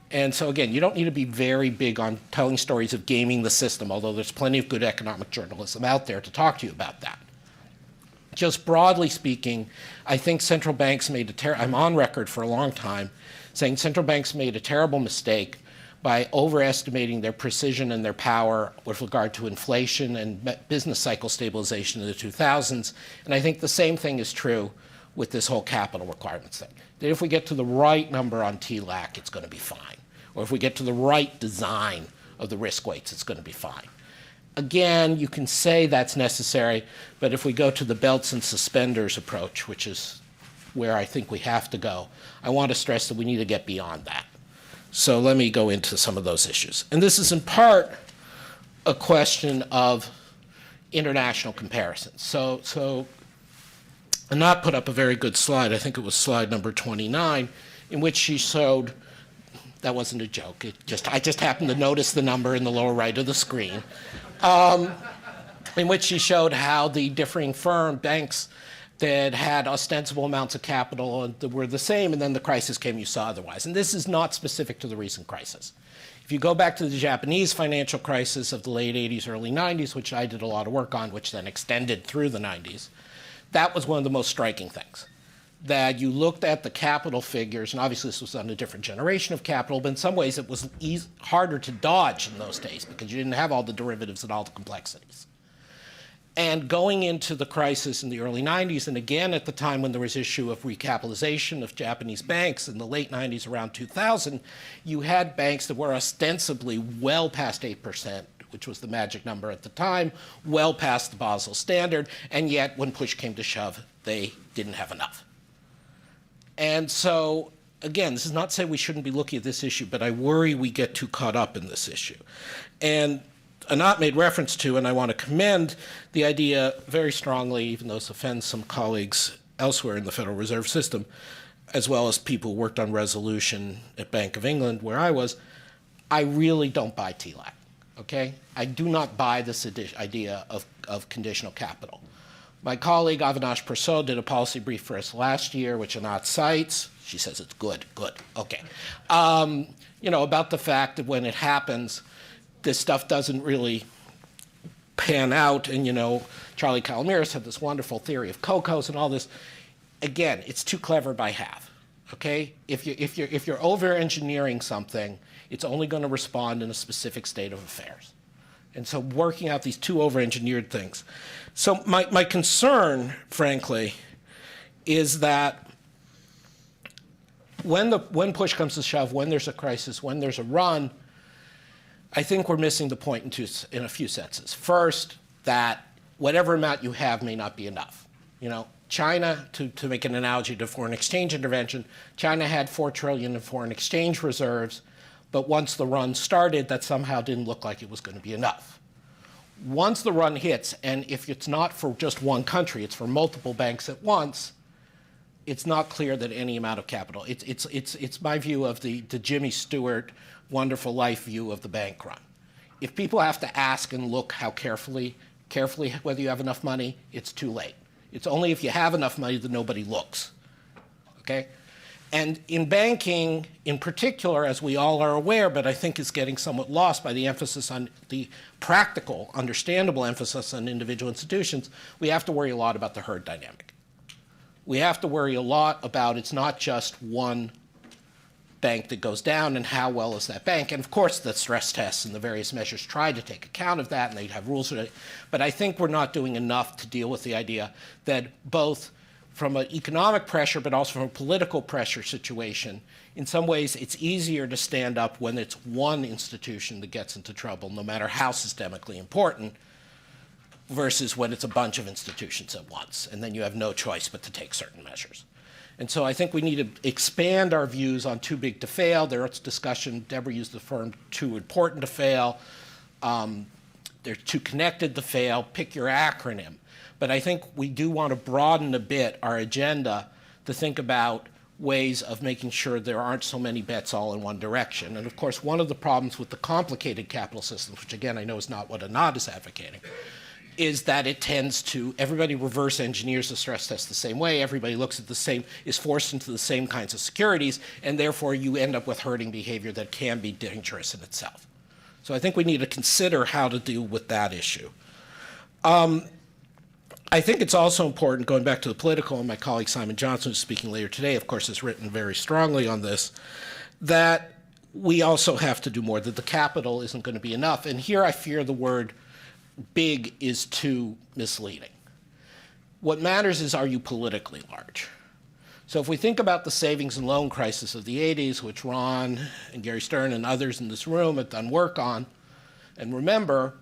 S4: And so again, you don't need to be very big on telling stories of gaming the system, although there's plenty of good economic journalism out there to talk to you about that. just broadly speaking, I think central banks made I'm on record for a long time saying central banks made a terrible mistake by overestimating their precision and their power with regard to inflation and business cycle stabilization in the 2000s. And I think the same thing is true with this whole capital requirements thing. That if we get to the right number on TLAC, it's going to be fine. Or if we get to the right design of the risk weights, it's going to be fine. Again, you can say that's necessary, but if we go to the belts and suspenders approach, which is where I think we have to go, I want to stress that we need to get beyond that. So let me go into some of those issues. And this is in part a question of international comparisons. So Anat put up a very good slide, I think it was slide number 29, in which she showed, that wasn't a joke, I just happened to notice the number in the lower right of the screen, in which she showed how the differing banks that had ostensible amounts of capital and that were the same, and then the crisis came, you saw otherwise. And this is not specific to the recent crisis. If you go back to the Japanese financial crisis of the late 80s, early 90s, which I did a lot of work on, which then extended through the 90s, that was one of the most striking things. That you looked at the capital figures, and obviously this was on a different generation of capital, but in some ways it was harder to dodge in those days because you didn't have all the derivatives and all the complexities. And going into the crisis in the early 90s, and again at the time when there was issue of recapitalization of Japanese banks in the late 90s, around 2000, you had banks that were ostensibly well past 8%, which was the magic number at the time, well past the Basel standard, and yet when push came to shove, they didn't have enough. And so, again, this is not to say we shouldn't be looking at this issue, but I worry we get too caught up in this issue. And Anat made reference to, and I want to commend the idea very strongly, even though this offends some colleagues elsewhere in the Federal Reserve System, as well as people who worked on resolution at Bank of England, where I was, I really don't buy TLAC, okay? I do not buy this idea of conditional capital. My colleague Avinash Prasad did a policy brief for us last year, which Anat cites. She says it's good, okay. About the fact that when it happens, this stuff doesn't really pan out, and Charlie Calamiris had this wonderful theory of COCOs and all this. Again, it's too clever by half, okay? If you're over-engineering something, it's only going to respond in a specific state of affairs. And so working out these two over-engineered things. So my concern, frankly, is that when push comes to shove, when there's a crisis, when there's a run, I think we're missing the point in a few senses. First, that whatever amount you have may not be enough. China, to make an analogy to foreign exchange intervention, China had $4 trillion in foreign exchange reserves, but once the run started, that somehow didn't look like it was going to be enough. Once the run hits, and if it's not for just one country, it's for multiple banks at once, it's not clear that any amount of capital. It's my view of the Jimmy Stewart wonderful life view of the bank run. If people have to ask and look how carefully whether you have enough money, it's too late. It's only if you have enough money that nobody looks, okay? And in banking, in particular, as we all are aware, but I think is getting somewhat lost by the emphasis on the practical, understandable emphasis on individual institutions, we have to worry a lot about the herd dynamic. We have to worry a lot about it's not just one bank that goes down and how well is that bank. And of course, the stress tests and the various measures try to take account of that, and they have rules for it. But I think we're not doing enough to deal with the idea that both from an economic pressure, but also from a political pressure situation, in some ways it's easier to stand up when it's one institution that gets into trouble, no matter how systemically important, versus when it's a bunch of institutions at once, and then you have no choice but to take certain measures. And so I think we need to expand our views on too big to fail. There's discussion, Deborah used the term too important to fail. They're too connected to fail. Pick your acronym. But I think we do want to broaden a bit our agenda to think about ways of making sure there aren't so many bets all in one direction. And of course, one of the problems with the complicated capital systems, which again I know is not what Anat is advocating, is that it tends to, everybody reverse engineers the stress test the same way, everybody looks at the same, is forced into the same kinds of securities, and therefore you end up with herding behavior that can be dangerous in itself. So I think we need to consider how to deal with that issue. I think it's also important, going back to the political, and my colleague Simon Johnson, who's speaking later today, of course, has written very strongly on this, that we also have to do more, that the capital isn't going to be enough. And here I fear the word big is too misleading. What matters is, are you politically large? So if we think about the savings and loan crisis of the 80s, which Ron and Gary Stern and others in this room have done work on, and remember,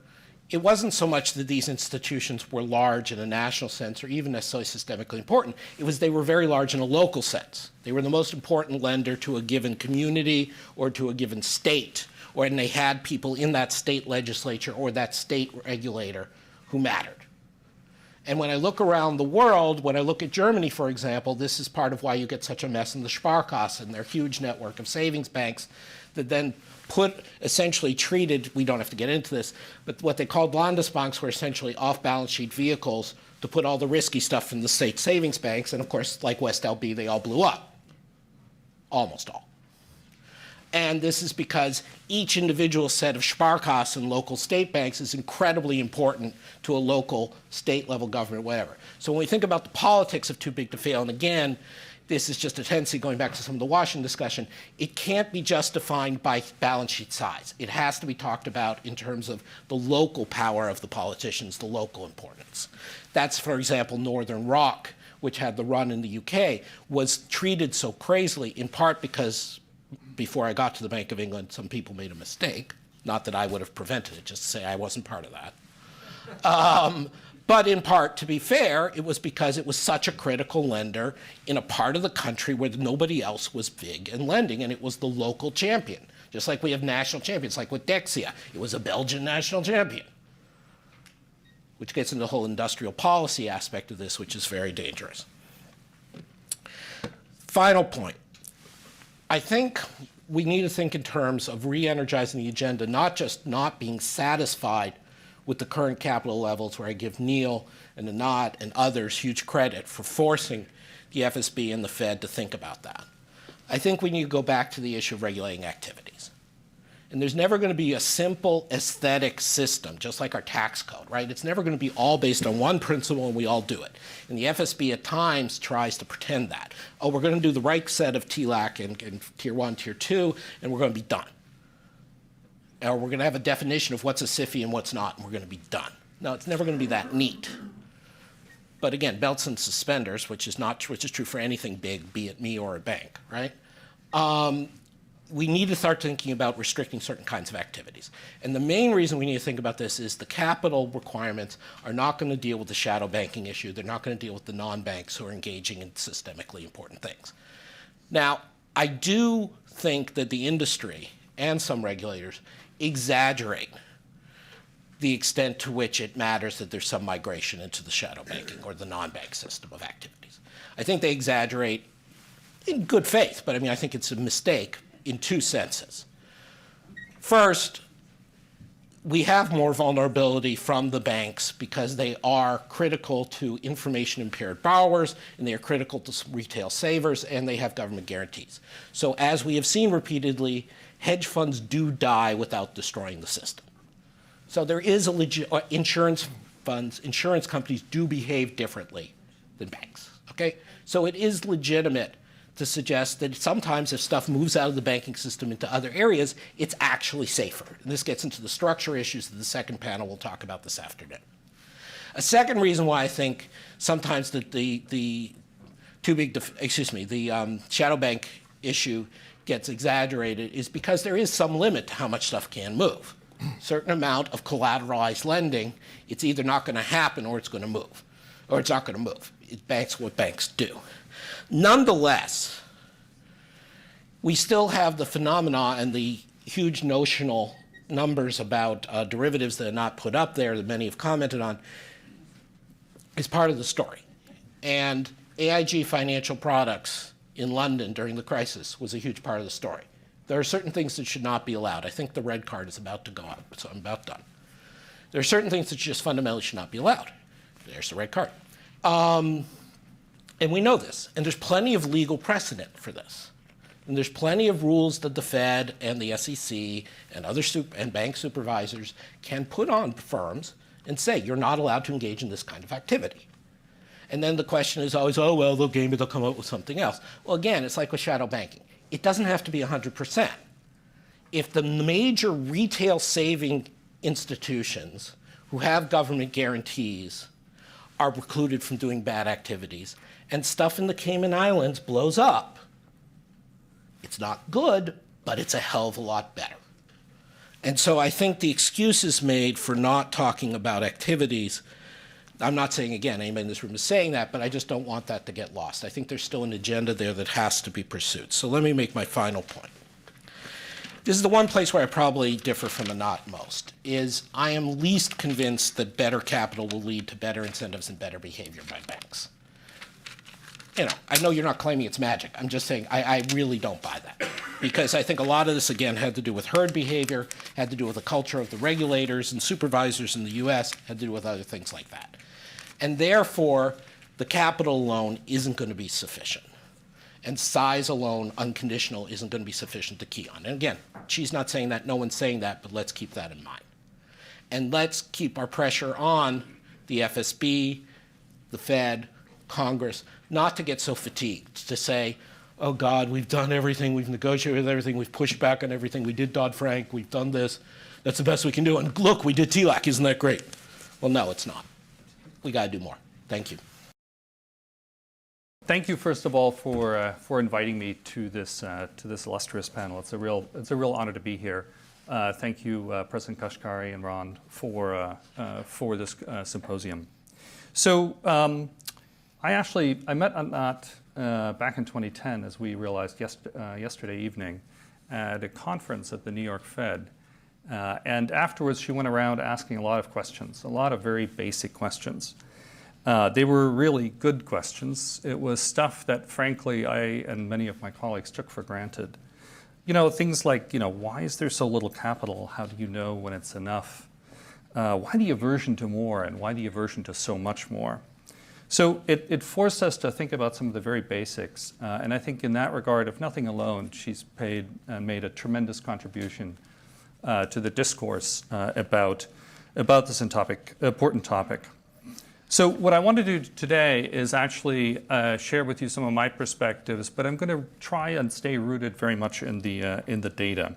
S4: it wasn't so much that these institutions were large in a national sense or even necessarily systemically important. It was they were very large in a local sense. They were the most important lender to a given community or to a given state, and they had people in that state legislature or that state regulator who mattered. And when I look around the world, when I look at Germany, for example, this is part of why you get such a mess in the Sparkassen, their huge network of savings banks that then essentially treated, we don't have to get into this, but what they called Landesbanks were essentially off-balance sheet vehicles to put all the risky stuff from the state savings banks, and of course, like West LB, they all blew up, almost all. And this is because each individual set of Sparkassen local state banks is incredibly important to a local state-level government, whatever. So when we think about the politics of too big to fail, and again, this is just a tendency going back to some of the Washington discussion, it can't be just defined by balance sheet size. It has to be talked about in terms of the local power of the politicians, the local importance. That's, for example, Northern Rock, which had the run in the UK, was treated so crazily, in part because before I got to the Bank of England, some people made a mistake. Not that I would have prevented it, just to say I wasn't part of that. But in part, to be fair, it was because it was such a critical lender in a part of the country where nobody else was big in lending, and it was the local champion. Just like we have national champions, like with Dexia. It was a Belgian national champion, which gets into the whole industrial policy aspect of this, which is very dangerous. Final point. I think we need to think in terms of re-energizing the agenda, not just not being satisfied with the current capital levels, where I give Neil and Anat and others huge credit for forcing the FSB and the Fed to think about that. I think we need to go back to the issue of regulating activities. And there's never going to be a simple aesthetic system, just like our tax code, right? It's never going to be all based on one principle and we all do it. And the FSB at times tries to pretend that. Oh, we're going to do the right set of TLAC and Tier 1, Tier 2, and we're going to be done. Or we're going to have a definition of what's a SIFI and what's not, and we're going to be done. No, it's never going to be that neat. But again, belts and suspenders, which is true for anything big, be it me or a bank, right? We need to start thinking about restricting certain kinds of activities. And the main reason we need to think about this is the capital requirements are not going to deal with the shadow banking issue. They're not going to deal with the non-banks who are engaging in systemically important things. Now, I do think that the industry and some regulators exaggerate the extent to which it matters that there's some migration into the shadow banking or the non-bank system of activities. I think they exaggerate in good faith, but I mean, I think it's a mistake in two senses. First, we have more vulnerability from the banks because they are critical to information-impaired borrowers, and they are critical to retail savers, and they have government guarantees. So as we have seen repeatedly, hedge funds do die without destroying the system. So there is insurance companies do behave differently than banks, okay? So it is legitimate to suggest that sometimes if stuff moves out of the banking system into other areas, it's actually safer. And this gets into the structure issues that the second panel will talk about this afternoon. A second reason why I think sometimes that the shadow bank issue gets exaggerated is because there is some limit to how much stuff can move. Certain amount of collateralized lending, it's either not going to happen or it's going to move, or it's not going to move. Banks what banks do. Nonetheless, we still have the phenomena and the huge notional numbers about derivatives that are not put up there that many have commented on is part of the story. And AIG Financial Products in London during the crisis was a huge part of the story. There are certain things that should not be allowed. I think the red card is about to go up, so I'm about done. There are certain things that just fundamentally should not be allowed. There's the red card. And we know this, and there's plenty of legal precedent for this. And there's plenty of rules that the Fed and the SEC and other bank supervisors can put on firms and say, you're not allowed to engage in this kind of activity. And then the question is always, oh, well, they'll come up with something else. Well, again, it's like with shadow banking. It doesn't have to be 100%. If the major retail saving institutions who have government guarantees are precluded from doing bad activities, and stuff in the Cayman Islands blows up, it's not good, but it's a hell of a lot better. And so I think the excuses made for not talking about activities, I'm not saying, again, anybody in this room is saying that, but I just don't want that to get lost. I think there's still an agenda there that has to be pursued. So let me make my final point. This is the one place where I probably differ from Anat most, is I am least convinced that better capital will lead to better incentives and better behavior by banks. I know you're not claiming it's magic. I'm just saying I really don't buy that. Because I think a lot of this, again, had to do with herd behavior, had to do with the culture of the regulators and supervisors in the US, had to do with other things like that. And therefore, the capital alone isn't going to be sufficient. And size alone, unconditional, isn't going to be sufficient to key on. And again, she's not saying that, no one's saying that, but let's keep that in mind. And let's keep our pressure on the FSB, the Fed, Congress, not to get so fatigued, to say, oh God, we've done everything, we've negotiated everything, we've pushed back on everything, we did Dodd-Frank, we've done this, that's the best we can do, and look, we did TLAC, isn't that great? Well, no, it's not. We got to do more. Thank you.
S5: Thank you, first of all, for inviting me to this illustrious panel. It's a real honor to be here. Thank you, President Kashkari and Ron, for this symposium. So I met Anat back in 2010, as we realized yesterday evening, at a conference at the New York Fed. And afterwards, she went around asking a lot of questions, a lot of very basic questions. They were really good questions. It was stuff that, frankly, I and many of my colleagues took for granted. Things like, why is there so little capital? How do you know when it's enough? Why the aversion to more, and why the aversion to so much more? So it forced us to think about some of the very basics. And I think in that regard, if nothing alone, she's made a tremendous contribution to the discourse about this important topic. So what I want to do today is actually share with you some of my perspectives, but I'm going to try and stay rooted very much in the data.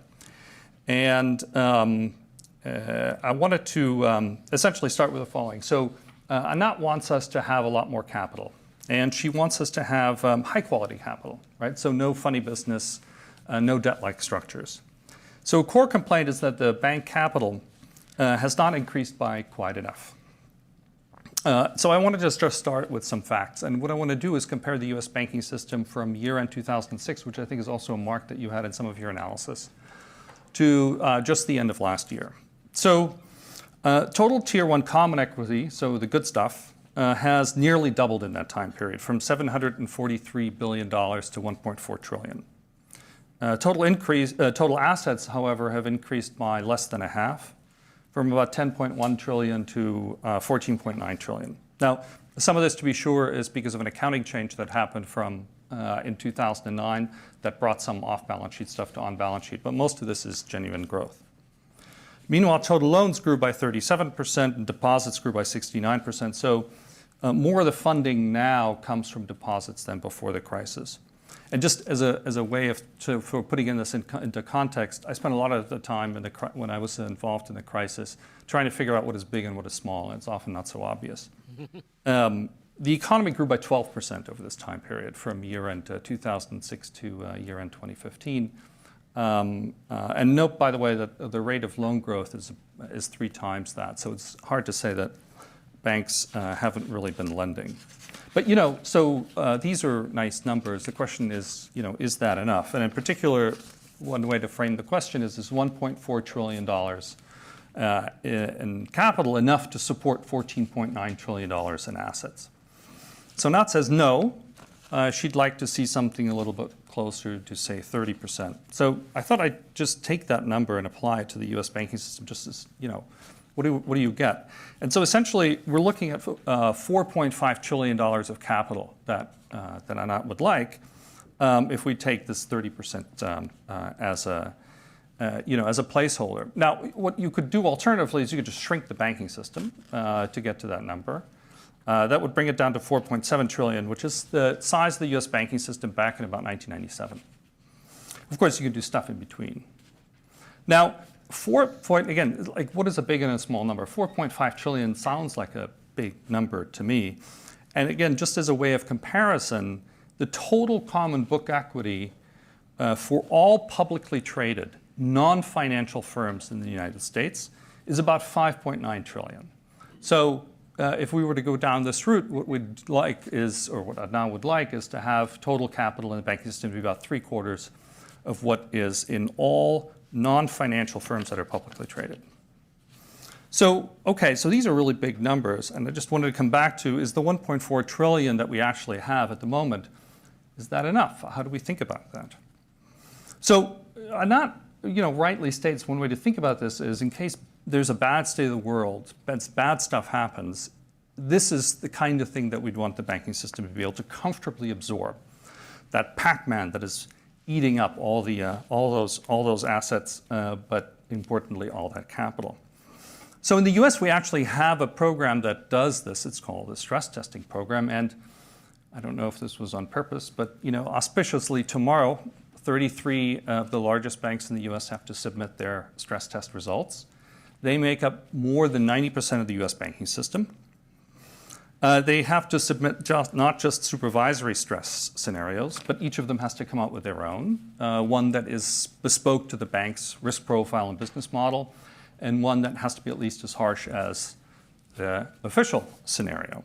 S5: And I wanted to essentially start with the following. So Anat wants us to have a lot more capital, and she wants us to have high-quality capital, right? So no funny business, no debt-like structures. So a core complaint is that the bank capital has not increased by quite enough. So I want to just start with some facts. And what I want to do is compare the US banking system from year-end 2006, which I think is also a mark that you had in some of your analysis, to just the end of last year. So total Tier 1 common equity, so the good stuff, has nearly doubled in that time period, from $743 billion to $1.4 trillion. Total assets, however, have increased by less than a half, from about 10.1 trillion to 14.9 trillion. Now, some of this, to be sure, is because of an accounting change that happened in 2009 that brought some off-balance sheet stuff to on-balance sheet, but most of this is genuine growth. Meanwhile, total loans grew by 37% and deposits grew by 69%. So more of the funding now comes from deposits than before the crisis. And just as a way for putting this into context, I spent a lot of the time when I was involved in the crisis trying to figure out what is big and what is small, and it's often not so obvious. The economy grew by 12% over this time period, from year-end 2006 to year-end 2015. And note, by the way, that the rate of loan growth is 3 times that, so it's hard to say that banks haven't really been lending. But, so these are nice numbers. The question is, is that enough? And in particular, one way to frame the question is $1.4 trillion in capital enough to support $14.9 trillion in assets? So Anat says no. She'd like to see something a little bit closer to, say, 30%. So I thought I'd just take that number and apply it to the U.S. banking system, just as, what do you get? And so essentially, we're looking at $4.5 trillion of capital that Anat would like if we take this 30% as a placeholder. Now, what you could do alternatively is you could just shrink the banking system to get to that number. That would bring it down to 4.7 trillion, which is the size of the US banking system back in about 1997. Of course, you can do stuff in between. Now, again, like what is a big and a small number? 4.5 trillion sounds like a big number to me. And again, just as a way of comparison, the total common book equity for all publicly traded non-financial firms in the United States is about 5.9 trillion. So if we were to go down this route, what we'd like is, or what Adnan would like, is to have total capital in the banking system to be about 3/4 of what is in all non-financial firms that are publicly traded. So, okay, so these are really big numbers, and I just wanted to come back to, is the 1.4 trillion that we actually have at the moment, is that enough? How do we think about that? So, Anat, rightly states one way to think about this is in case there's a bad state of the world, bad stuff happens, this is the kind of thing that we'd want the banking system to be able to comfortably absorb. That Pac-Man that is eating up all those assets, but importantly, all that capital. So in the US, we actually have a program that does this. It's called the stress testing program. And I don't know if this was on purpose, but auspiciously tomorrow, 33 of the largest banks in the US have to submit their stress test results. They make up more than 90% of the US banking system. They have to submit not just supervisory stress scenarios, but each of them has to come out with their own, one that is bespoke to the bank's risk profile and business model, and one that has to be at least as harsh as the official scenario.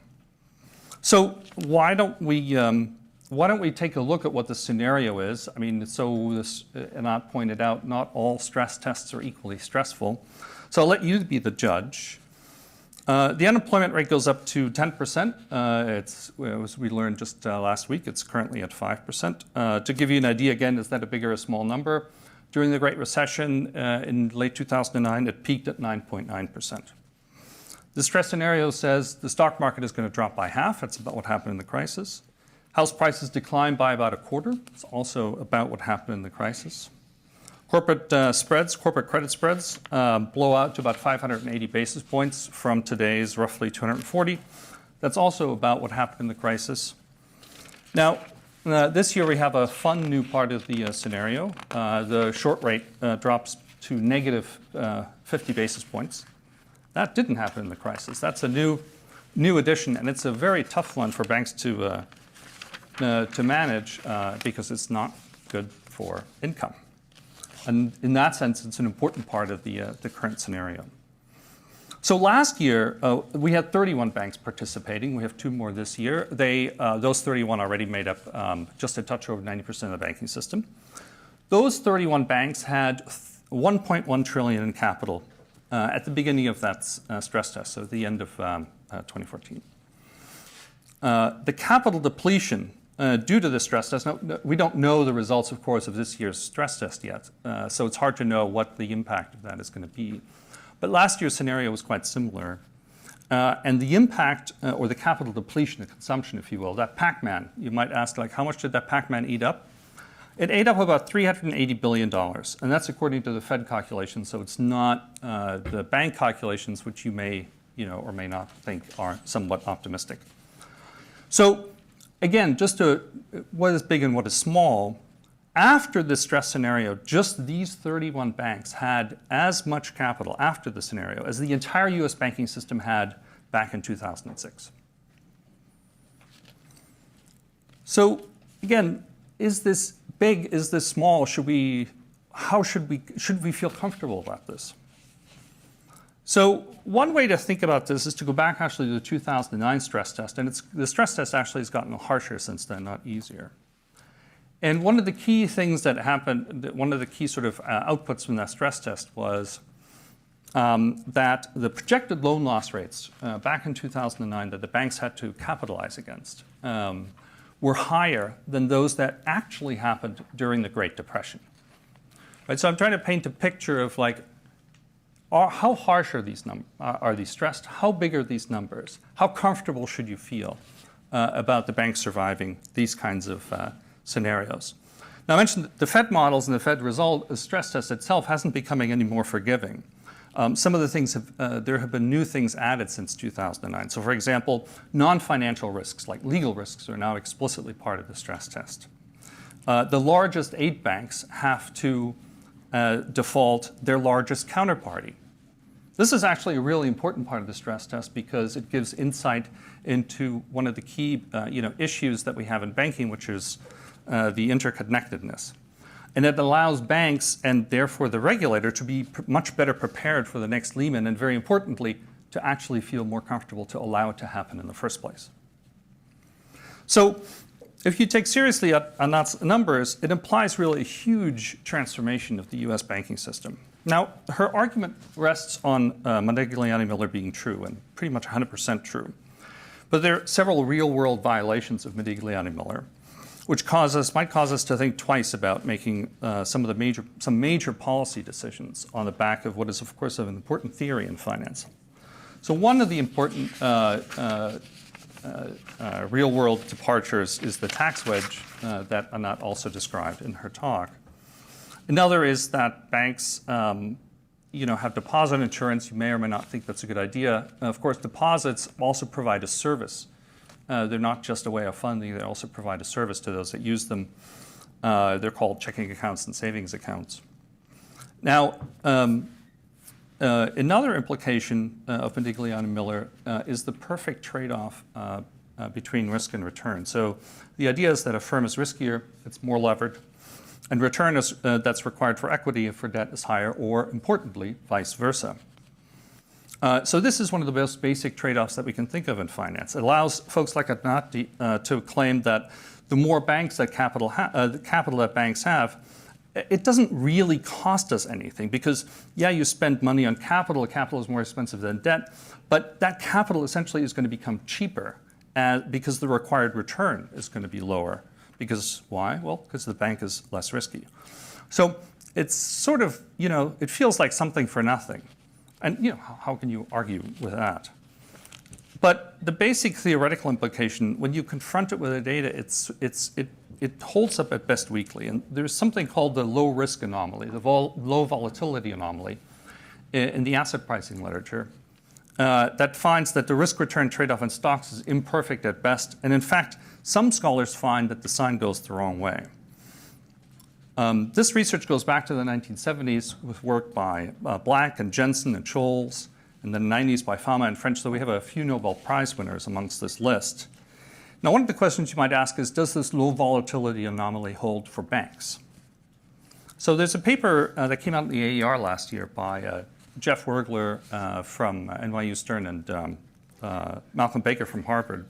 S5: So why don't we take a look at what the scenario is? I mean, so this, Anat pointed out, not all stress tests are equally stressful. So I'll let you be the judge. The unemployment rate goes up to 10%. As we learned just last week, it's currently at 5%. To give you an idea, again, is that a big or a small number? During the Great Recession in late 2009, it peaked at 9.9%. The stress scenario says the stock market is going to drop by half. That's about what happened in the crisis. House prices decline by about 1/4. It's also about what happened in the crisis. Corporate credit spreads blow out to about 580 basis points from today's roughly 240. That's also about what happened in the crisis. Now, this year we have a fun new part of the scenario. The short rate drops to negative 50 basis points. That didn't happen in the crisis. That's a new addition, and it's a very tough one for banks to manage because it's not good for income. And in that sense, it's an important part of the current scenario. So last year, we had 31 banks participating. We have 2 more this year. Those 31 already made up just a touch over 90% of the banking system. Those 31 banks had 1.1 trillion in capital at the beginning of that stress test, so at the end of 2014. The capital depletion due to the stress test, we don't know the results, of course, of this year's stress test yet, so it's hard to know what the impact of that is going to be. But last year's scenario was quite similar. And the impact, or the capital depletion, the consumption, if you will, that Pac-Man, you might ask, like, how much did that Pac-Man eat up? It ate up about $380 billion, and that's according to the Fed calculations, so it's not the bank calculations, which you may or may not think are somewhat optimistic. So again, just to what is big and what is small, after the stress scenario, just these 31 banks had as much capital after the scenario as the entire US banking system had back in 2006. So again, is this big, is this small? Should we feel comfortable about this? So one way to think about this is to go back actually to the 2009 stress test, and the stress test actually has gotten harsher since then, not easier. And one of the key things that happened, one of the key sort of outputs from that stress test was that the projected loan loss rates back in 2009 that the banks had to capitalize against were higher than those that actually happened during the Great Depression. Right, so I'm trying to paint a picture of like, how harsh are these stressed? How big are these numbers? How comfortable should you feel about the banks surviving these kinds of scenarios? Now, I mentioned that the Fed models and the Fed result stress test itself hasn't becoming any more forgiving. Some of the things there have been new things added since 2009. So, for example, non-financial risks like legal risks are now explicitly part of the stress test. The largest 8 banks have to default their largest counterparty. This is actually a really important part of the stress test because it gives insight into one of the key issues that we have in banking, which is the interconnectedness. And it allows banks and therefore the regulator to be much better prepared for the next Lehman, and very importantly, to actually feel more comfortable to allow it to happen in the first place. So if you take seriously Anat's numbers, it implies really a huge transformation of the US banking system. Now, her argument rests on Modigliani-Miller being true, and pretty much 100% true. But there are several real-world violations of Modigliani-Miller, which might cause us to think twice about making some major policy decisions on the back of what is, of course, an important theory in finance. So one of the important real-world departures is the tax wedge that Anat also described in her talk. Another is that banks have deposit insurance. You may or may not think that's a good idea. Of course, deposits also provide a service. They're not just a way of funding. They also provide a service to those that use them. They're called checking accounts and savings accounts. Now, another implication of Modigliani-Miller is the perfect trade-off between risk and return. So the idea is that a firm is riskier, it's more levered, and return that's required for equity for debt is higher, or importantly, vice versa. So this is one of the most basic trade-offs that we can think of in finance. It allows folks like Admati to claim that the more banks that the capital that banks have, it doesn't really cost us anything because, yeah, you spend money on capital. Capital is more expensive than debt, but that capital essentially is going to become cheaper because the required return is going to be lower. Because why? Well, because the bank is less risky. So it's sort of, it feels like something for nothing. And, how can you argue with that? But the basic theoretical implication, when you confront it with the data, it holds up at best weakly. And there's something called the low risk anomaly, the low volatility anomaly in the asset pricing literature that finds that the risk return trade-off in stocks is imperfect at best. And in fact, some scholars find that the sign goes the wrong way. This research goes back to the 1970s with work by Black and Jensen and Scholes, and then the 90s by Fama and French, so we have a few Nobel Prize winners amongst this list. Now, one of the questions you might ask is, does this low volatility anomaly hold for banks? So there's a paper that came out in the AER last year by Jeff Wergler from NYU Stern and Malcolm Baker from Harvard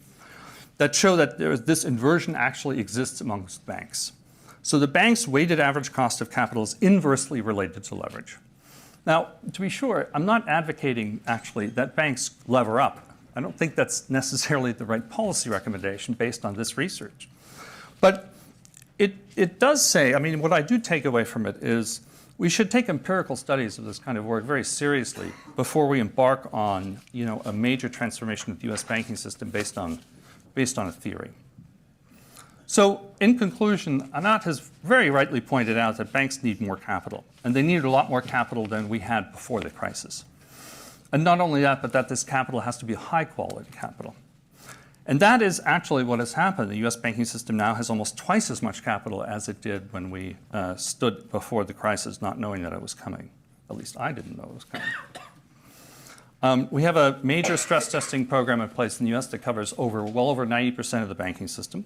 S5: that show that this inversion actually exists amongst banks. So the bank's weighted average cost of capital is inversely related to leverage. Now, to be sure, I'm not advocating actually that banks lever up. I don't think that's necessarily the right policy recommendation based on this research. But it does say, what I do take away from it is we should take empirical studies of this kind of work very seriously before we embark on a major transformation of the US banking system based on a theory. So in conclusion, Anat has very rightly pointed out that banks need more capital, and they need a lot more capital than we had before the crisis. And not only that, but that this capital has to be high quality capital. And that is actually what has happened. The US banking system now has almost twice as much capital as it did when we stood before the crisis, not knowing that it was coming. At least I didn't know it was coming. We have a major stress testing program in place in the US that covers well over 90% of the banking system.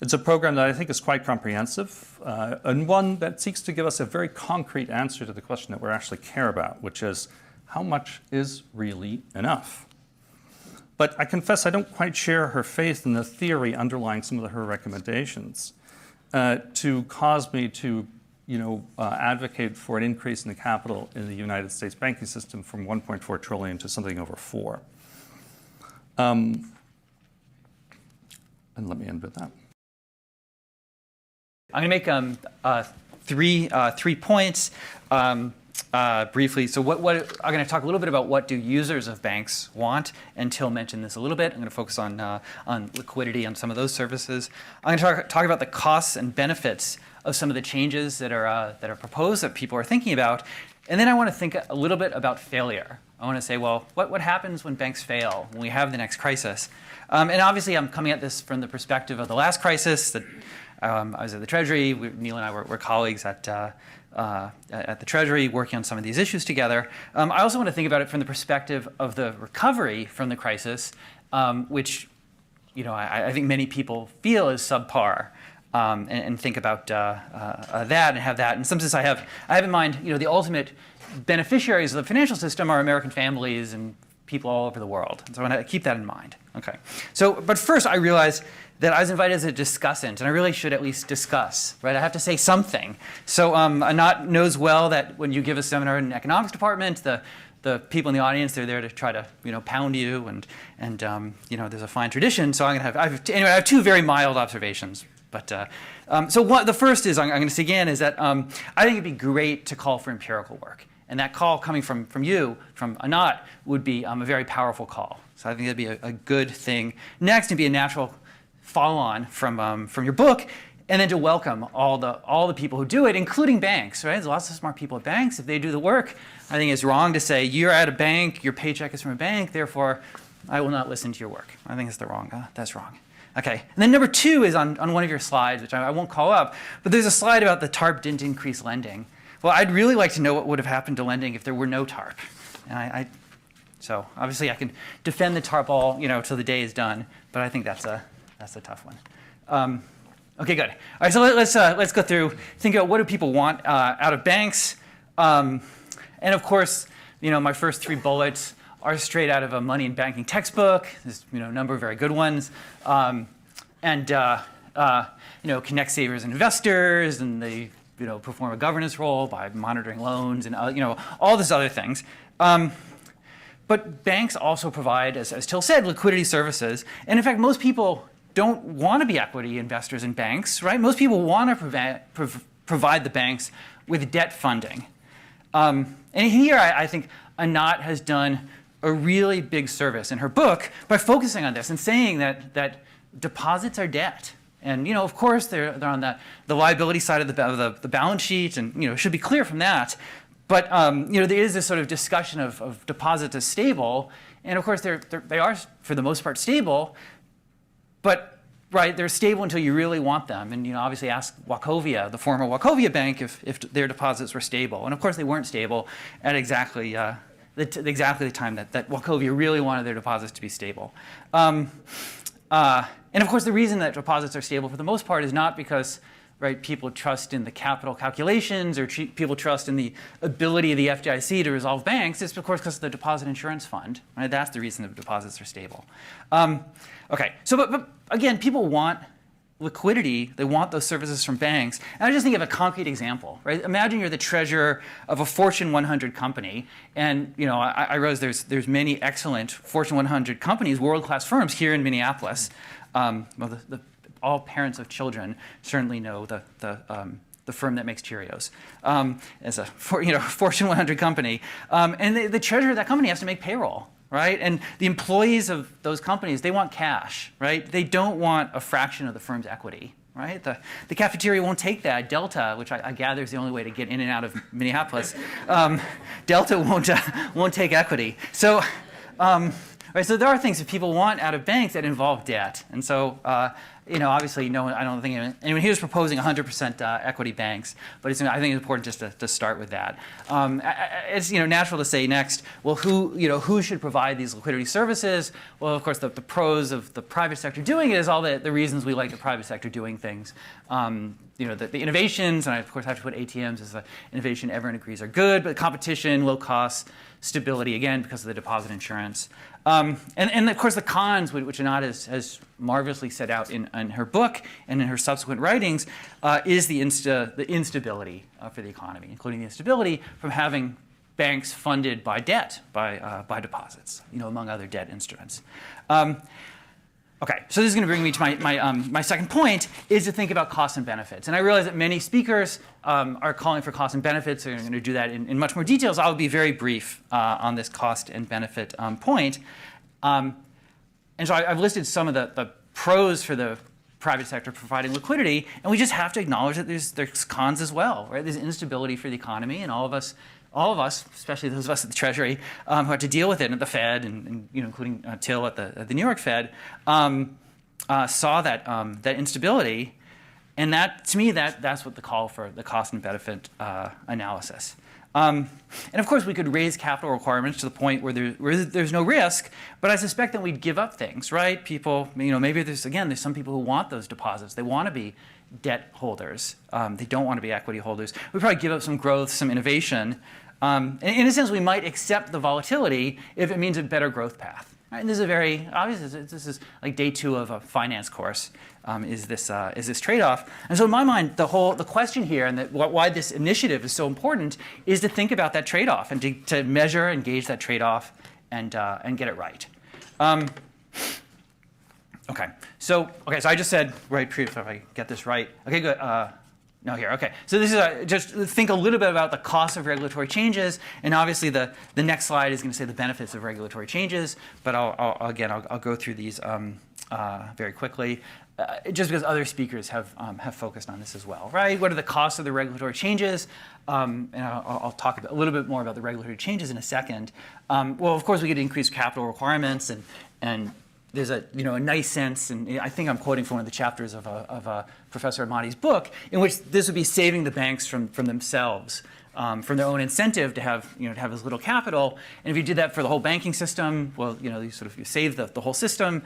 S5: It's a program that I think is quite comprehensive, and one that seeks to give us a very concrete answer to the question that we actually care about, which is, how much is really enough? But I confess I don't quite share her faith in the theory underlying some of her recommendations to cause me to advocate for an increase in the capital in the United States banking system from 1.4 trillion to something over 4. And let me end with that.
S6: I'm going to make three points briefly. So I'm going to talk a little bit about what do users of banks want, and Till mentioned this a little bit. I'm going to focus on liquidity on some of those services. I'm going to talk about the costs and benefits of some of the changes that are proposed that people are thinking about. And then I want to think a little bit about failure. I want to say, well, what happens when banks fail, when we have the next crisis? And obviously, I'm coming at this from the perspective of the last crisis. That I was at the Treasury. Neil and I were colleagues at the Treasury working on some of these issues together. I also want to think about it from the perspective of the recovery from the crisis, which I think many people feel is subpar. And think about that and have that. In some sense, I have in mind, the ultimate beneficiaries of the financial system are American families and people all over the world. And so I want to keep that in mind. Okay. But first, I realized that I was invited as a discussant, and I really should at least discuss, right? I have to say something. So Anat knows well that when you give a seminar in the economics department, the people in the audience, they're there to try to pound you, and there's a fine tradition. So I have two very mild observations. But the first is I'm going to say again is that I think it'd be great to call for empirical work, and that call coming from you, from Anat, would be a very powerful call. So I think that'd be a good thing. Next, it'd be a natural follow-on from your book, and then to welcome all the people who do it, including banks. Right? There's lots of smart people at banks. If they do the work, I think it's wrong to say you're at a bank, your paycheck is from a bank, therefore I will not listen to your work. I think that's wrong. Okay, and then number two is on one of your slides, which I won't call up, but there's a slide about the TARP didn't increase lending. Well, I'd really like to know what would have happened to lending if there were no TARP. And so obviously I can defend the TARP all, till the day is done, but I think that's a tough one. Okay, good. All right, so let's go through, think about what do people want out of banks, and of course, my first three bullets are straight out of a money and banking textbook. There's a number of very good ones, and connect savers and investors, and they perform a governance role by monitoring loans, and all these other things. But banks also provide, as Till said, liquidity services, and in fact, most people don't want to be equity investors in banks, right? Most people want to provide the banks with debt funding, and here I think Anat has done a really big service in her book by focusing on this and saying that deposits are debt. And of course they're on the liability side of the balance sheet, and should be clear from that. But there is this sort of discussion of deposits as stable, and of course they are for the most part stable, but right, they're stable until you really want them. And obviously ask Wachovia, the former Wachovia bank, if their deposits were stable, and of course they weren't stable at exactly the time that Wachovia really wanted their deposits to be stable. And of course, the reason that deposits are stable for the most part is not because people trust in the capital calculations or people trust in the ability of the FDIC to resolve banks. It's of course because of the deposit insurance fund. Right? That's the reason that deposits are stable. Okay, so but again, people want liquidity. They want those services from banks. And I just think of a concrete example, right? Imagine you're the treasurer of a Fortune 100 company, and I realize there's many excellent Fortune 100 companies, world-class firms here in Minneapolis. All parents of children certainly know the firm that makes Cheerios as a Fortune 100 company, and the treasurer of that company has to make payroll. Right? And the employees of those companies, they want cash, right? They don't want a fraction of the firm's equity, right? The cafeteria won't take that. Delta, which I gather is the only way to get in and out of Minneapolis, Delta won't take equity. So, right, so there are things that people want out of banks that involve debt. And so, obviously, I don't think anyone here is proposing 100% equity banks, but I think it's important just to start with that. It's natural to say next, well, who should provide these liquidity services? Well, of course, the pros of the private sector doing it is all the reasons we like the private sector doing things. The innovations, and I of course have to put ATMs as the innovation everyone agrees are good, but competition, low cost, stability, again, because of the deposit insurance. And of course the cons, which Anat has marvelously set out in her book and in her subsequent writings, is the instability for the economy, including the instability from having banks funded by debt, by deposits, among other debt instruments. Okay, so this is going to bring me to my second point, is to think about costs and benefits. And I realize that many speakers are calling for costs and benefits, and I'm going to do that in much more details. I'll be very brief on this cost and benefit point. And so I've listed some of the pros for the private sector providing liquidity, and we just have to acknowledge that there's cons as well, right? There's instability for the economy, and all of us all of us, especially those of us at the Treasury, who had to deal with it at the Fed, and including Till at the New York Fed, saw that instability, and that to me that's what the call for the cost and benefit analysis. And of course, we could raise capital requirements to the point where there's no risk, but I suspect that we'd give up things, right? People, maybe there's some people who want those deposits. They want to be debt holders. They don't want to be equity holders. We'd probably give up some growth, some innovation. In a sense, we might accept the volatility if it means a better growth path. Right? And this is a very obvious. This is like day 2 of a finance course. Is this trade-off? And so in my mind, the question here and why this initiative is so important is to think about that trade-off and to measure and gauge that trade-off and get it right. So I just said if I get this right. Okay, good. No, here. Okay. So this is just think a little bit about the cost of regulatory changes, and obviously the next slide is going to say the benefits of regulatory changes. But I'll go through these very quickly, just because other speakers have focused on this as well, right? What are the costs of the regulatory changes? And I'll talk a little bit more about the regulatory changes in a second. Well, of course, we get increased capital requirements, and there's a nice sense, and I think I'm quoting from one of the chapters of Professor Admati's book, in which this would be saving the banks from themselves, from their own incentive to have as little capital. And if you did that for the whole banking system, well, you save the whole system.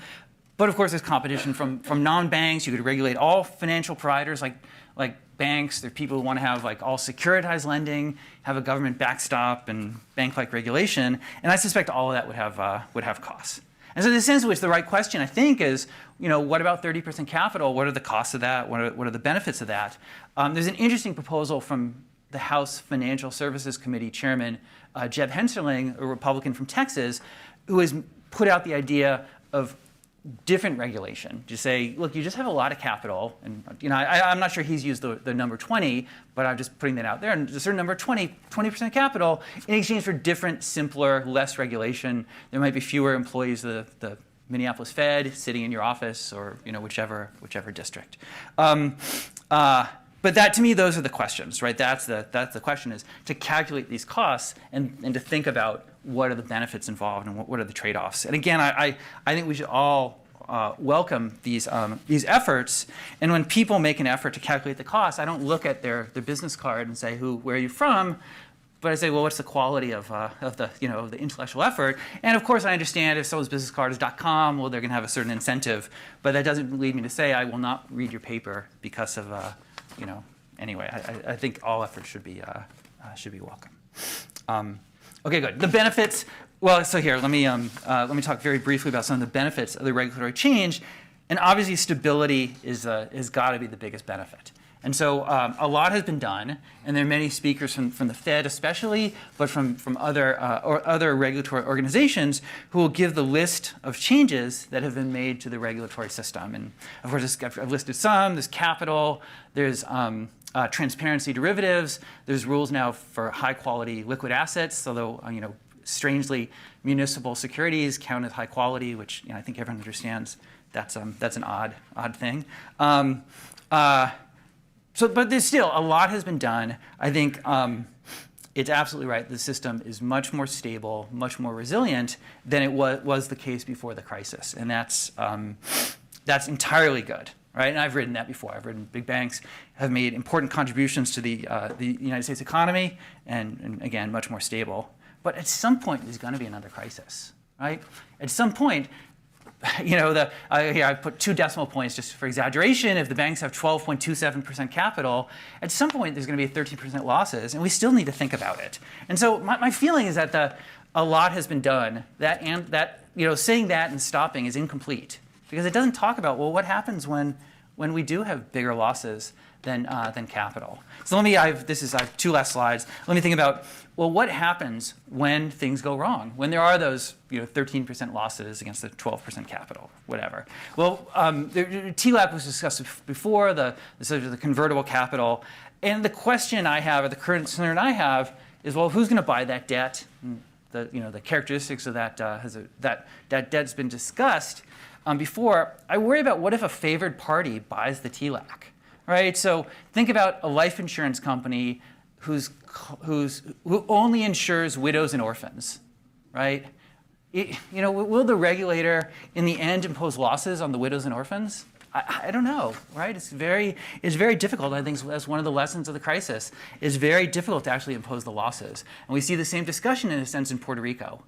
S6: But of course, there's competition from non-banks. You could regulate all financial providers like banks. There are people who want to have all securitized lending, have a government backstop and bank-like regulation. And I suspect all of that would have costs. And so the sense in which the right question, I think, is, what about 30% capital? What are the costs of that? What are the benefits of that? There's an interesting proposal from the House Financial Services Committee Chairman, Jeb Hensarling, a Republican from Texas, who has put out the idea of different regulation. To say, look, you just have a lot of capital, and I'm not sure he's used the number 20, but I'm just putting that out there. And a certain number, 20% capital, in exchange for different, simpler, less regulation. There might be fewer employees of the Minneapolis Fed sitting in your office, or whichever district. But that, to me, those are the questions, right? That's the question, is to calculate these costs and to think about what are the benefits involved and what are the trade-offs. And again, I think we should all welcome these efforts. And when people make an effort to calculate the costs, I don't look at their business card and say, where are you from? But I say, well, what's the quality of the intellectual effort? And of course, I understand if someone's business card is .com, well, they're going to have a certain incentive. But that doesn't lead me to say I will not read your paper because of Anyway, I think all efforts should be welcome. Okay, good. The benefits. Well, so here, let me talk very briefly about some of the benefits of the regulatory change. And obviously, stability is got to be the biggest benefit. And so a lot has been done, and there are many speakers from the Fed especially, but from other regulatory organizations who will give the list of changes that have been made to the regulatory system. And of course, I've listed some. There's capital. There's transparency derivatives. There's rules now for high-quality liquid assets, although strangely, municipal securities count as high quality, which I think everyone understands. That's an odd thing. But there's still a lot has been done. I think it's absolutely right. The system is much more stable, much more resilient than it was the case before the crisis, and that's entirely good, right? And I've written that before. I've written big banks have made important contributions to the United States economy, and again, much more stable. But at some point, there's going to be another crisis, right? At some point. Here I put 2 decimal points just for exaggeration. If the banks have 12.27% capital, at some point there's going to be 13% losses, and we still need to think about it. And so my feeling is that a lot has been done. Saying that and stopping is incomplete because it doesn't talk about what happens when we do have bigger losses than capital. So I have 2 last slides. Let me think about what happens when things go wrong, when there are those 13% losses against the 12% capital, whatever. Well, the TLAC was discussed before, the convertible capital, and the question I have, or the current concern I have, is who's going to buy that debt? And the characteristics of that that debt's been discussed before. I worry about what if a favored party buys the TLAC. Right, so think about a life insurance company who only insures widows and orphans, right? Will the regulator in the end impose losses on the widows and orphans? I don't know, right? It's very difficult. I think that's one of the lessons of the crisis. It's very difficult to actually impose the losses. And we see the same discussion in a sense in Puerto Rico.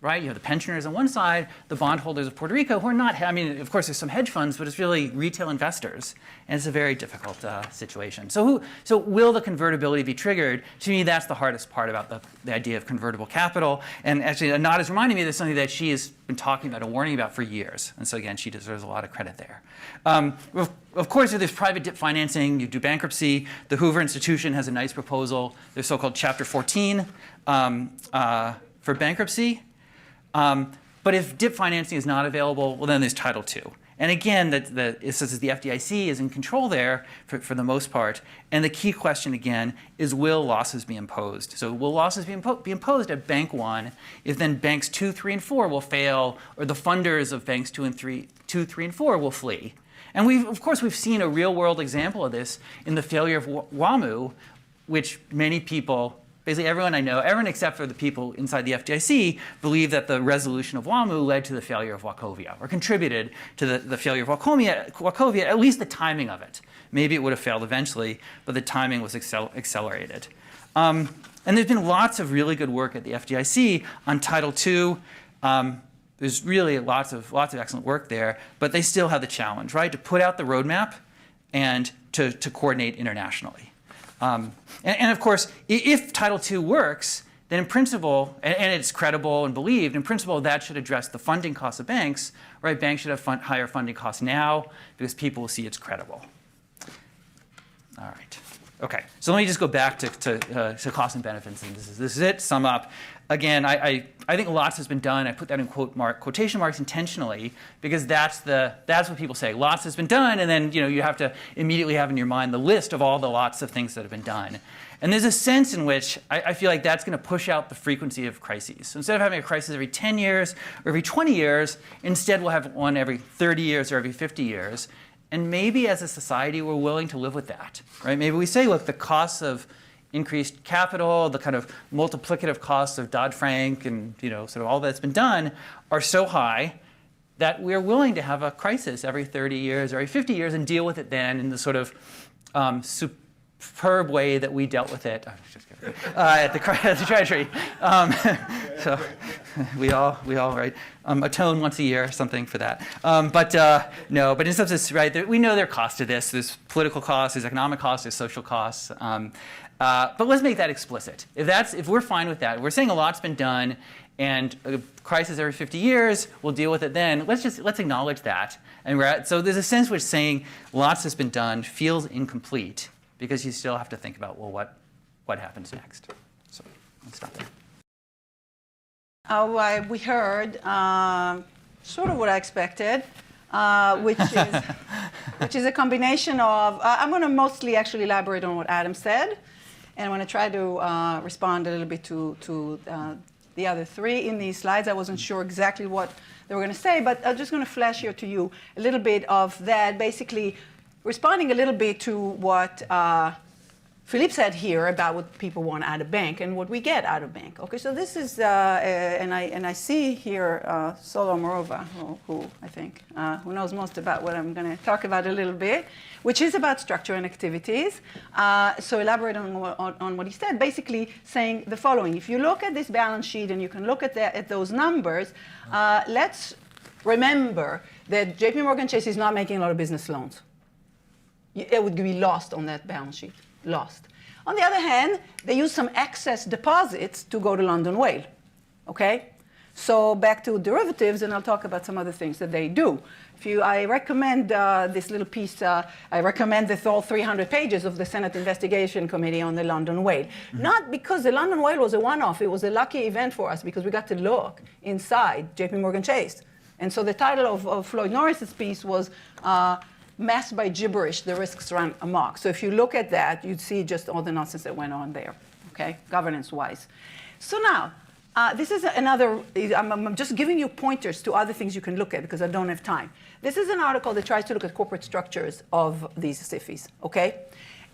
S6: Right? You have the pensioners on one side, the bondholders of Puerto Rico, who are not, I mean, of course, there's some hedge funds, but it's really retail investors. And it's a very difficult situation. So will the convertibility be triggered? To me, that's the hardest part about the idea of convertible capital. And actually, Anat is reminding me of something that she has been talking about and warning about for years. And so again, she deserves a lot of credit there. Of course, if there's private dip financing, you do bankruptcy. The Hoover Institution has a nice proposal. There's so-called Chapter 14. For bankruptcy. But if dip financing is not available, well, then there's Title II. And again, it says the FDIC is in control there for the most part. And the key question, again, is will losses be imposed? So will losses be imposed at Bank 1 if then Banks 2, 3, and 4 will fail, or the funders of Banks 2, 3, and 4 will flee? And of course, we've seen a real-world example of this in the failure of WAMU, which many people, basically everyone I know, everyone except for the people inside the FDIC, believe that the resolution of WAMU led to the failure of Wachovia, or contributed to the failure of Wachovia, at least the timing of it. Maybe it would have failed eventually, but the timing was accelerated. And there's been lots of really good work at the FDIC on Title II. There's really lots of excellent work there, but they still have the challenge, right, to put out the roadmap and to coordinate internationally. And of course, if Title II works, then in principle, and it's credible and believed, in principle, that should address the funding costs of banks, right? Banks should have higher funding costs now because people will see it's credible. All right. Okay. So let me just go back to costs and benefits, and this is it. Sum up. Again, I think lots has been done. I put that in quotation marks intentionally because that's what people say. Lots has been done, and then you have to immediately have in your mind the list of all the lots of things that have been done. And there's a sense in which I feel like that's going to push out the frequency of crises. So instead of having a crisis every 10 years or every 20 years, instead we'll have one every 30 years or every 50 years. And maybe as a society we're willing to live with that, right? Maybe we say, look, the costs of increased capital, the kind of multiplicative costs of Dodd-Frank and sort of all that's been done are so high that we're willing to have a crisis every 30 years or every 50 years and deal with it then in the sort of superb way that we dealt with it. Just kidding. At the Treasury. So we all right, atone once a year or something for that. No, but in substance, right, we know there are costs to this. There's political costs, there's economic costs, there's social costs. But let's make that explicit. If we're fine with that, we're saying a lot's been done, and a crisis every 50 years, we'll deal with it then. Let's acknowledge that. And so there's a sense which saying lots has been done feels incomplete because you still have to think about, well, what happens next? So let's stop there.
S2: We heard sort of what I expected, which is a combination of, I'm going to mostly actually elaborate on what Adam said, and I'm going to try to respond a little bit to the other three in these slides. I wasn't sure exactly what they were going to say, but I'm just going to flash here to you a little bit of that, basically responding a little bit to what Phillip said here about what people want out of bank and what we get out of bank. Okay, so this is, and I see here Solo Morova, who I think who knows most about what I'm going to talk about a little bit, which is about structure and activities. So elaborate on what he said, basically saying the following: if you look at this balance sheet and you can look at those numbers, let's remember that J.P. Morgan Chase is not making a lot of business loans. It would be lost on that balance sheet. Lost. On the other hand, they use some excess deposits to go to London Whale. Okay? So back to derivatives, and I'll talk about some other things that they do. I recommend this little piece. I recommend all 300 pages of the Senate Investigation Committee on the London Whale. Mm-hmm. Not because the London Whale was a one-off. It was a lucky event for us because we got to look inside J.P. Morgan Chase. And so the title of Floyd Norris's piece was Masked by Gibberish, the Risks Run Amok. So if you look at that, you'd see just all the nonsense that went on there, okay, governance-wise. So now, this is another, I'm just giving you pointers to other things you can look at because I don't have time. This is an article that tries to look at corporate structures of these SIFIs, okay?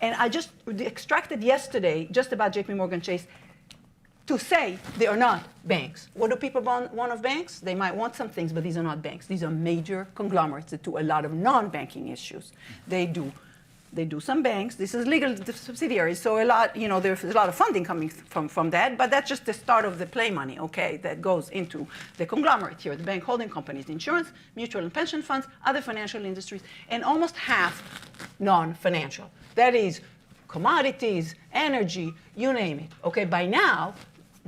S2: And I just extracted yesterday just about JP Morgan Chase to say they are not banks. What do people want of banks? They might want some things, but these are not banks. These are major conglomerates that do a lot of non-banking issues. They do some banks. This is legal subsidiaries, so a lot, there's a lot of funding coming from that, but that's just the start of the play money, okay, that goes into the conglomerate here, the bank holding companies, the insurance, mutual and pension funds, other financial industries, and almost half non-financial. That is commodities, energy, you name it. Okay, by now,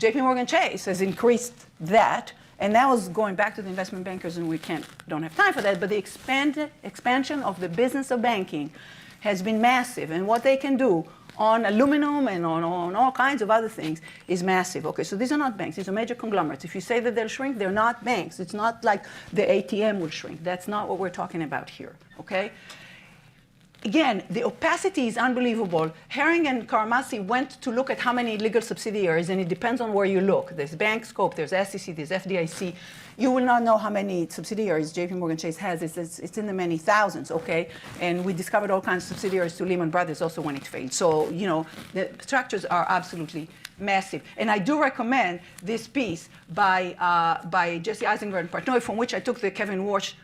S2: JP Morgan Chase has increased that, and that was going back to the investment bankers, and we don't have time for that, but the expansion of the business of banking has been massive, and what they can do on aluminum and on all kinds of other things is massive. Okay, so these are not banks, these are major conglomerates. If you say that they'll shrink, they're not banks. It's not like the ATM will shrink. That's not what we're talking about here, okay? Again, the opacity is unbelievable. Herring and Karamasi went to look at how many legal subsidiaries, and it depends on where you look. There's bank scope, there's SEC, there's FDIC. You will not know how many subsidiaries JP Morgan Chase has. It's in the many thousands, okay? And we discovered all kinds of subsidiaries to Lehman Brothers also when it failed. So, the structures are absolutely massive. And I do recommend this piece by Jesse Eisenberg and Partnoy, from which I took the Kevin Walsh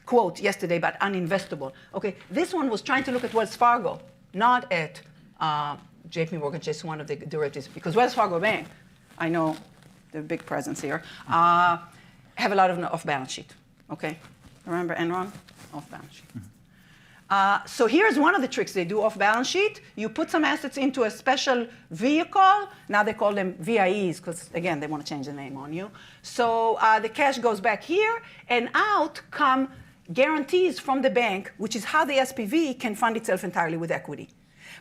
S2: quote yesterday about uninvestable. Okay, this one was trying to look at Wells Fargo, not at JP Morgan Chase, one of the derivatives, because Wells Fargo Bank, I know the big presence here, have a lot of off-balance sheet. Okay, remember Enron? Off-balance sheet. So here's one of the tricks they do off-balance sheet. You put some assets into a special vehicle. Now they call them VIEs because, again, they want to change the name on you. So the cash goes back here, and out come guarantees from the bank, which is how the SPV can fund itself entirely with equity.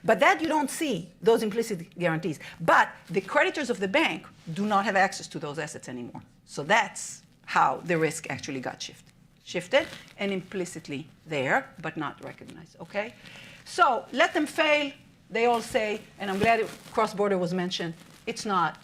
S2: But that you don't see, those implicit guarantees. But the creditors of the bank do not have access to those assets anymore. So that's how the risk actually got shifted and implicitly there, but not recognized, okay? So let them fail, they all say, and I'm glad cross-border was mentioned, it's not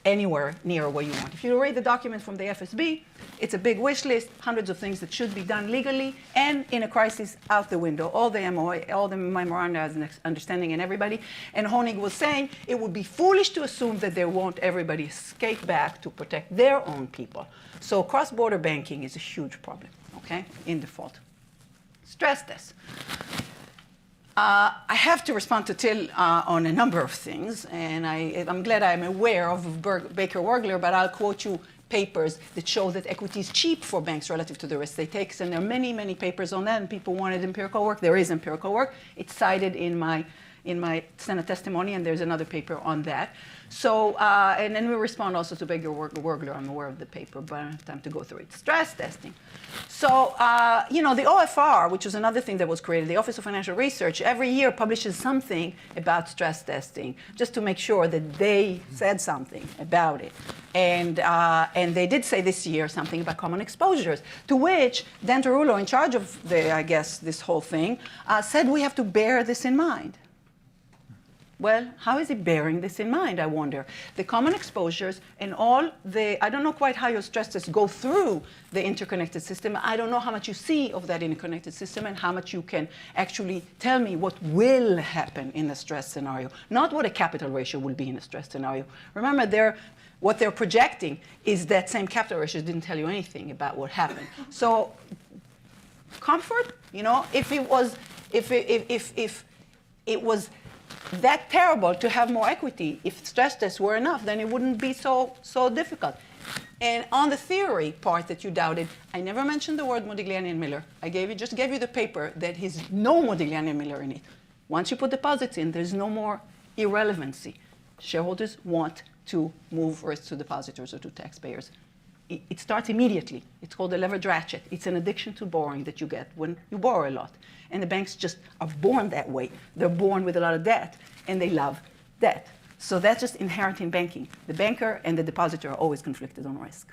S2: anywhere near where you want. If you read the document from the FSB, it's a big wish list, hundreds of things that should be done legally, and in a crisis, out the window. All the MOA, all the memoranda as an understanding and everybody. And Honig was saying it would be foolish to assume that they won't everybody escape back to protect their own people. So cross-border banking is a huge problem, okay, in default. Stress test. I have to respond to Till on a number of things, and I'm glad I'm aware of Baker-Wurgler, but I'll quote you papers that show that equity is cheap for banks relative to the risk they take, and there are many, many papers on that, and people wanted empirical work. There is empirical work. It's cited in my Senate testimony, and there's another paper on that. So, and then we respond also to Baker-Wurgler. I'm aware of the paper, but I don't have time to go through it. Stress testing. So, the OFR, which is another thing that was created, the Office of Financial Research, every year publishes something about stress testing, just to make sure that they said something about it. And they did say this year something about common exposures, to which Dan Tarullo, in charge of this whole thing, said we have to bear this in mind. Well, how is he bearing this in mind, I wonder? The common exposures and all I don't know quite how your stress tests go through the interconnected system. I don't know how much you see of that interconnected system and how much you can actually tell me what will happen in a stress scenario, not what a capital ratio will be in a stress scenario. Remember, what they're projecting is that same capital ratio didn't tell you anything about what happened. So comfort, if it was that terrible to have more equity, if stress tests were enough, then it wouldn't be so difficult. And on the theory part that you doubted, I never mentioned the word Modigliani and Miller. I just gave you the paper that has no Modigliani and Miller in it. Once you put deposits in, there's no more irrelevancy. Shareholders want to move risk to depositors or to taxpayers. It starts immediately. It's called a leverage ratchet. It's an addiction to borrowing that you get when you borrow a lot. And the banks just are born that way. They're born with a lot of debt, and they love debt. So that's just inherent in banking. The banker and the depositor are always conflicted on risk.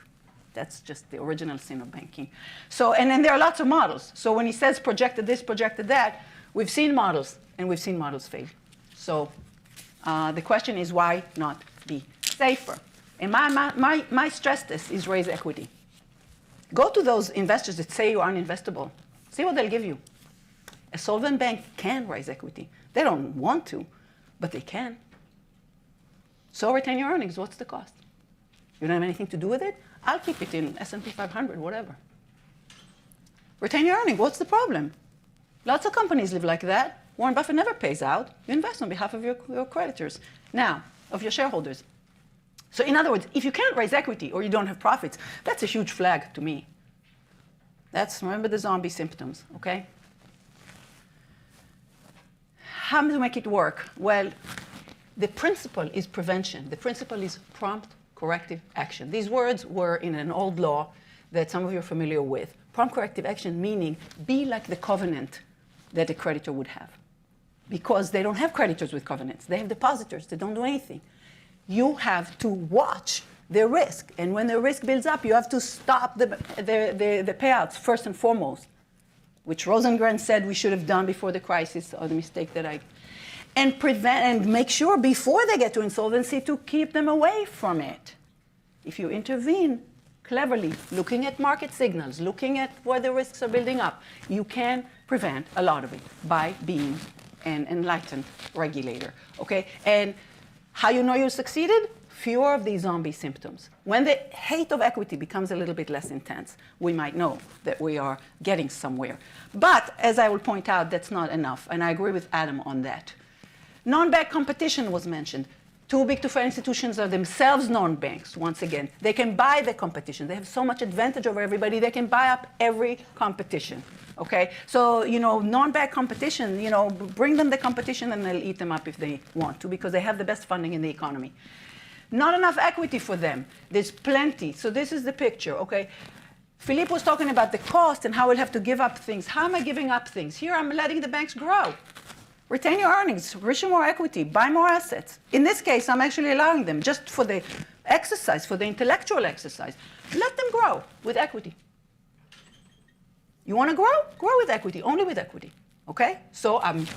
S2: That's just the original sin of banking. So, and then there are lots of models. So when he says projected this, projected that, we've seen models, and we've seen models fail. So the question is, why not be safer? And my stress test is raise equity. Go to those investors that say you are uninvestable. See what they'll give you. A solvent bank can raise equity. They don't want to, but they can. So retain your earnings. What's the cost? You don't have anything to do with it? I'll keep it in S&P 500, whatever. Retain your earnings. What's the problem? Lots of companies live like that. Warren Buffett never pays out. You invest on behalf of your creditors. Now, of your shareholders. So in other words, if you can't raise equity or you don't have profits, that's a huge flag to me. Remember the zombie symptoms, okay? How to make it work? Well, the principle is prevention. The principle is prompt corrective action. These words were in an old law that some of you are familiar with. Prompt corrective action meaning be like the covenant that a creditor would have. Because they don't have creditors with covenants. They have depositors. They don't do anything. You have to watch the risk. And when the risk builds up, you have to stop the payouts first and foremost, which Rosengren said we should have done before the crisis, or the mistake that and prevent and make sure before they get to insolvency to keep them away from it. If you intervene cleverly, looking at market signals, looking at where the risks are building up, you can prevent a lot of it by being an enlightened regulator, okay? And how you know you succeeded? Fewer of these zombie symptoms. When the hate of equity becomes a little bit less intense, we might know that we are getting somewhere. But as I will point out, that's not enough, and I agree with Adam on that. Non-bank competition was mentioned. Too big to fail institutions are themselves non-banks, once again. They can buy the competition. They have so much advantage over everybody, they can buy up every competition, okay? So, non-bank competition, bring them the competition and they'll eat them up if they want to because they have the best funding in the economy. Not enough equity for them. There's plenty. So this is the picture, okay? Phillip was talking about the cost and how we'll have to give up things. How am I giving up things? Here I'm letting the banks grow. Retain your earnings, issue more equity, buy more assets. In this case, I'm actually allowing them just for the exercise, for the intellectual exercise. Let them grow with equity. You want to grow? Grow with equity, only with equity, okay? So I'm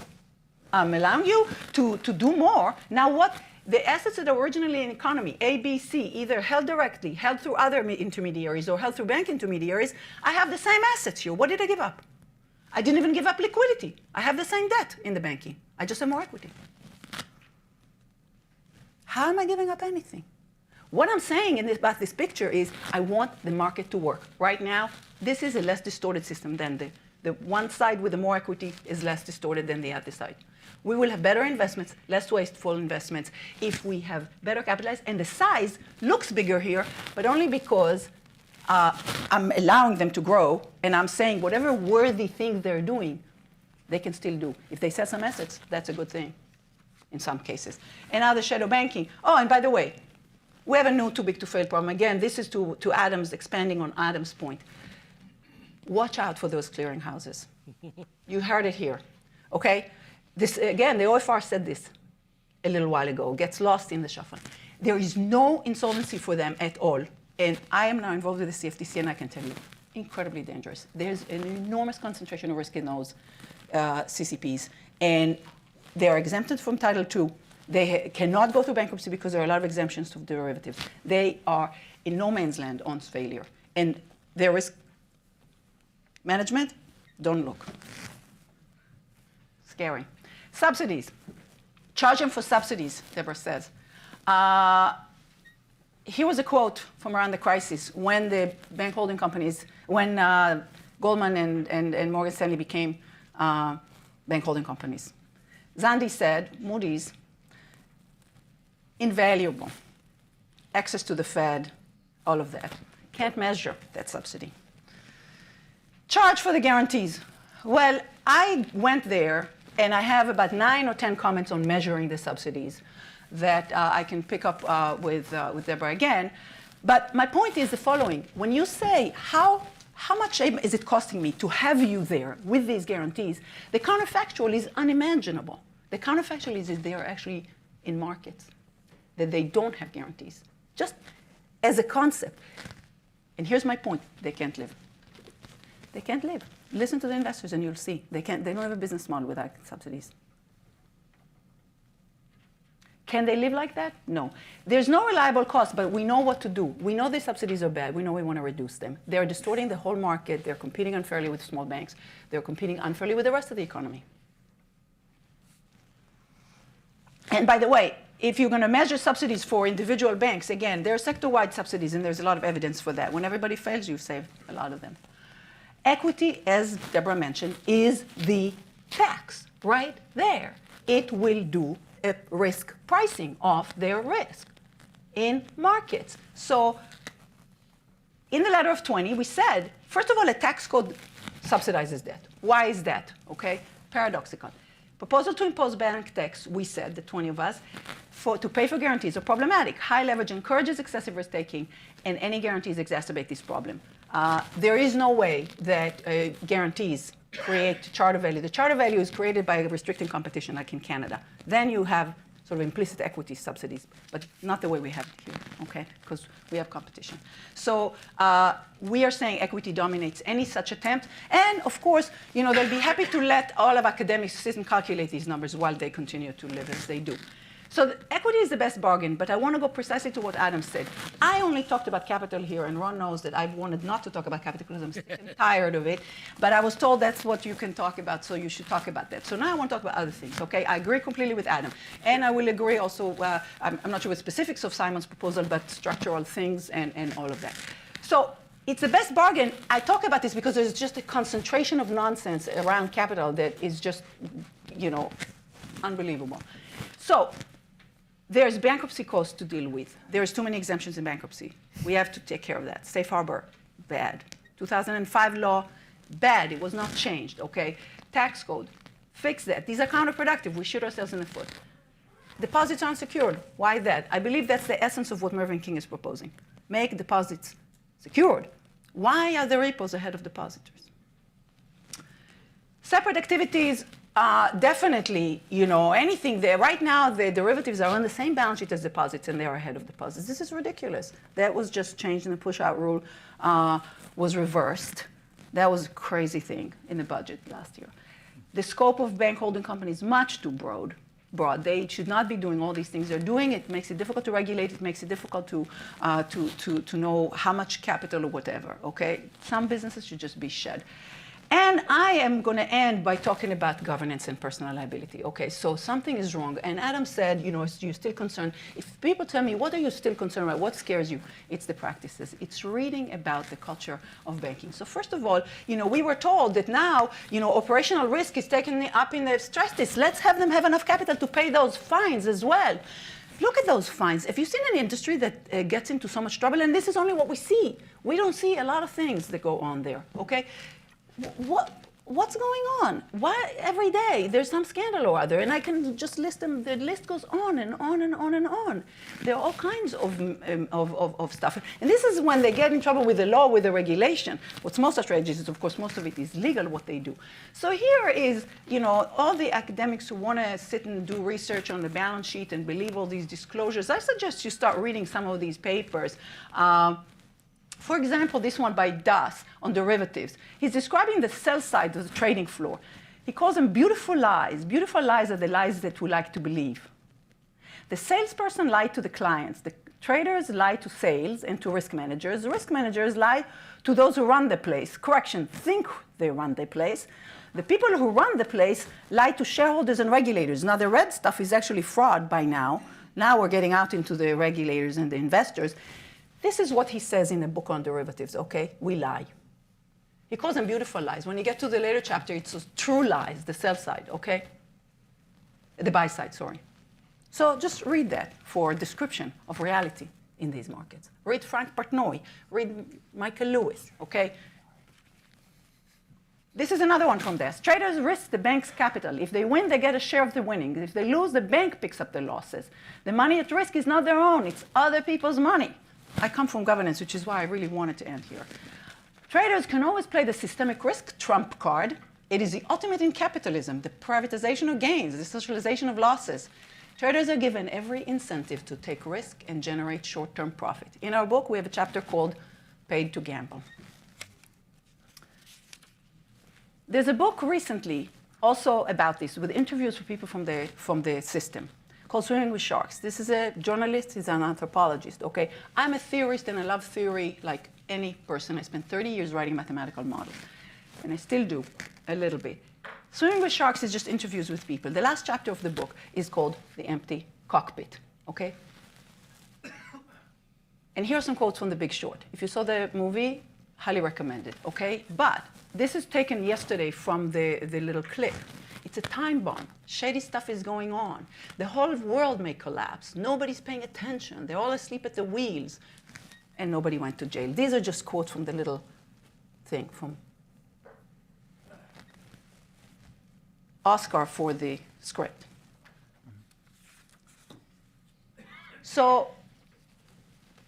S2: allowing you to do more. Now what? The assets that are originally in economy, A, B, C, either held directly, held through other intermediaries, or held through bank intermediaries, I have the same assets here. What did I give up? I didn't even give up liquidity. I have the same debt in the banking. I just have more equity. How am I giving up anything? What I'm saying about this picture is I want the market to work. Right now, this is a less distorted system than the one side with the more equity is less distorted than the other side. We will have better investments, less wasteful investments, if we have better capitalized. And the size looks bigger here, but only because I'm allowing them to grow, and I'm saying whatever worthy things they're doing, they can still do. If they sell some assets, that's a good thing in some cases. And now the shadow banking. Oh, and by the way, we have a new too big to fail problem. Again, this is to Adam's, expanding on Adam's point. Watch out for those clearinghouses. You heard it here, okay? This, again, the OFR said this a little while ago, gets lost in the shuffle. There is no insolvency for them at all. And I am now involved with the CFTC, and I can tell you, incredibly dangerous. There's an enormous concentration of risk in those CCPs, and they are exempted from Title II. They cannot go through bankruptcy because there are a lot of exemptions to derivatives. They are in no man's land on failure. And their risk management, don't look. Scary. Subsidies. Charge them for subsidies, Deborah says. Here was a quote from around the crisis when the bank holding companies, when Goldman and Morgan Stanley became bank holding companies. Zandi said, Moody's, invaluable. Access to the Fed, all of that. Can't measure that subsidy. Charge for the guarantees. Well, I went there, and I have about 9 or 10 comments on measuring the subsidies that I can pick up with Deborah again. But my point is the following. When you say, how much is it costing me to have you there with these guarantees, the counterfactual is unimaginable. The counterfactual is that they are actually in markets, that they don't have guarantees, just as a concept. And here's my point. They can't live. They can't live. Listen to the investors and you'll see. They don't have a business model without subsidies. Can they live like that? No. There's no reliable cost, but we know what to do. We know these subsidies are bad. We know we want to reduce them. They're distorting the whole market. They're competing unfairly with small banks. They're competing unfairly with the rest of the economy. And by the way, if you're going to measure subsidies for individual banks, again, there are sector-wide subsidies, and there's a lot of evidence for that. When everybody fails, you save a lot of them. Equity, as Deborah mentioned, is the tax right there. It will do a risk pricing of their risk in markets. So in the letter of 20, we said, first of all, a tax code subsidizes debt. Why is that? Okay, paradoxical. Proposal to impose bank tax, we said, the 20 of us, to pay for guarantees are problematic. High leverage encourages excessive risk-taking, and any guarantees exacerbate this problem. There is no way that guarantees create charter value. The charter value is created by restricting competition, like in Canada. Then you have sort of implicit equity subsidies, but not the way we have it here, okay? Because we have competition. So we are saying equity dominates any such attempt. And of course, you know, they'll be happy to let all of academics sit and calculate these numbers while they continue to live as they do. So equity is the best bargain, but I want to go precisely to what Adam said. I only talked about capital here, and Ron knows that I wanted not to talk about capital because I'm sick and tired of it. But I was told that's what you can talk about, so you should talk about that. So now I want to talk about other things, okay? I agree completely with Adam. And I will agree also, I'm not sure with specifics of Simon's proposal, but structural things and all of that. So it's the best bargain. I talk about this because there's just a concentration of nonsense around capital that is just, you know, unbelievable. So there's bankruptcy costs to deal with. There's too many exemptions in bankruptcy. We have to take care of that. Safe harbor, bad. 2005 law, bad. It was not changed, okay? Tax code, fix that. These are counterproductive. We shoot ourselves in the foot. Deposits unsecured. Why that? I believe that's the essence of what Mervyn King is proposing. Make deposits secured. Why are the repos ahead of depositors? Separate activities. Definitely, you know, anything there. Right now, the derivatives are on the same balance sheet as deposits, and they are ahead of deposits. This is ridiculous. That was just changed, and the push-out rule was reversed. That was a crazy thing in the budget last year. The scope of bank holding companies is much too broad. They should not be doing all these things they're doing. It makes it difficult to regulate. It makes it difficult to know how much capital or whatever, okay? Some businesses should just be shed. And I am going to end by talking about governance and personal liability. Okay, so something is wrong. And Adam said, you know, you're still concerned. If people tell me, what are you still concerned about? What scares you? It's the practices. It's reading about the culture of banking. So first of all, you know, we were told that now, you know, operational risk is taken up in the stress test. Let's have them have enough capital to pay those fines as well. Look at those fines. Have you seen an industry that gets into so much trouble? And this is only what we see. We don't see a lot of things that go on there, okay? What's going on? Why every day there's some scandal or other, and I can just list them. The list goes on and on and on and on. There are all kinds of stuff, and this is when they get in trouble with the law, with the regulation. What's most outrageous is, of course, most of it is legal what they do. So here is, you know, all the academics who want to sit and do research on the balance sheet and believe all these disclosures. I suggest you start reading some of these papers. For example, this one by Das on derivatives. He's describing the sell side of the trading floor. He calls them beautiful lies. Beautiful lies are the lies that we like to believe. The salesperson lied to the clients. The traders lie to sales and to risk managers. The risk managers lie to those who run the place. Correction, think they run the place. The people who run the place lie to shareholders and regulators. Now, the red stuff is actually fraud by now. Now we're getting out into the regulators and the investors. This is what he says in a book on derivatives, okay? We lie. He calls them beautiful lies. When you get to the later chapter, it's true lies, the sell side, okay? The buy side, sorry. So just read that for a description of reality in these markets. Read Frank Partnoy, read Michael Lewis, okay? This is another one from this. Traders risk the bank's capital. If they win, they get a share of the winnings. If they lose, the bank picks up the losses. The money at risk is not their own. It's other people's money. I come from governance, which is why I really wanted to end here. Traders can always play the systemic risk trump card. It is the ultimate in capitalism, the privatization of gains, the socialization of losses. Traders are given every incentive to take risk and generate short-term profit. In our book, we have a chapter called Paid to Gamble. There's a book recently also about this with interviews with people from the system called Swimming with Sharks. This is a journalist, he's an anthropologist, okay? I'm a theorist and I love theory like any person. I spent 30 years writing mathematical models, and I still do a little bit. Swimming with Sharks is just interviews with people. The last chapter of the book is called The Empty Cockpit, okay? And here are some quotes from The Big Short. If you saw the movie, highly recommend it, okay? But this is taken yesterday from the little clip. It's a time bomb. Shady stuff is going on. The whole world may collapse. Nobody's paying attention. They're all asleep at the wheels. And nobody went to jail. These are just quotes from the little thing from Oscar for the script. So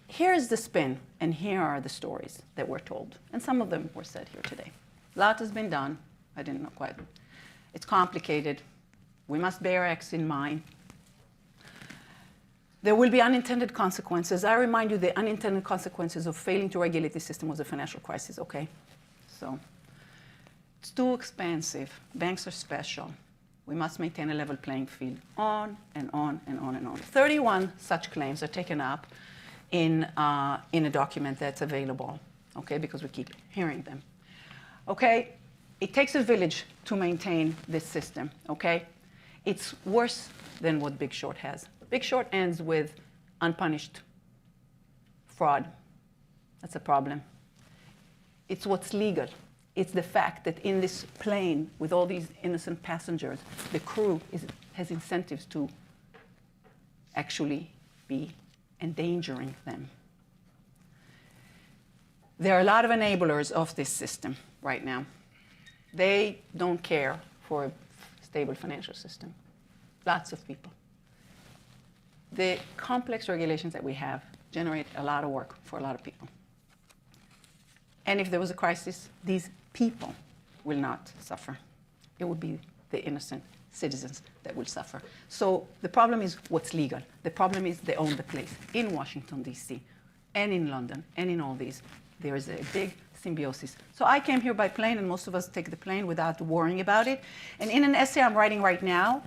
S2: here's the spin, and here are the stories that we're told. And some of them were said here today. A lot has been done. I didn't know quite. It's complicated. We must bear X in mind. There will be unintended consequences. I remind you the unintended consequences of failing to regulate the system was a financial crisis, okay? So it's too expensive. Banks are special. We must maintain a level playing field. On and on and on and on. 31 such claims are taken up in a document that's available, okay, because we keep hearing them. Okay, it takes a village to maintain this system, okay? It's worse than what Big Short has. Big Short ends with unpunished fraud. That's a problem. It's what's legal. It's the fact that in this plane with all these innocent passengers, the crew has incentives to actually be endangering them. There are a lot of enablers of this system right now. They don't care for a stable financial system. Lots of people. The complex regulations that we have generate a lot of work for a lot of people. And if there was a crisis, these people will not suffer. It would be the innocent citizens that will suffer. So the problem is what's legal. The problem is they own the place in Washington, D.C., and in London, and in all these. There is a big symbiosis. So I came here by plane, and most of us take the plane without worrying about it. And in an essay I'm writing right now,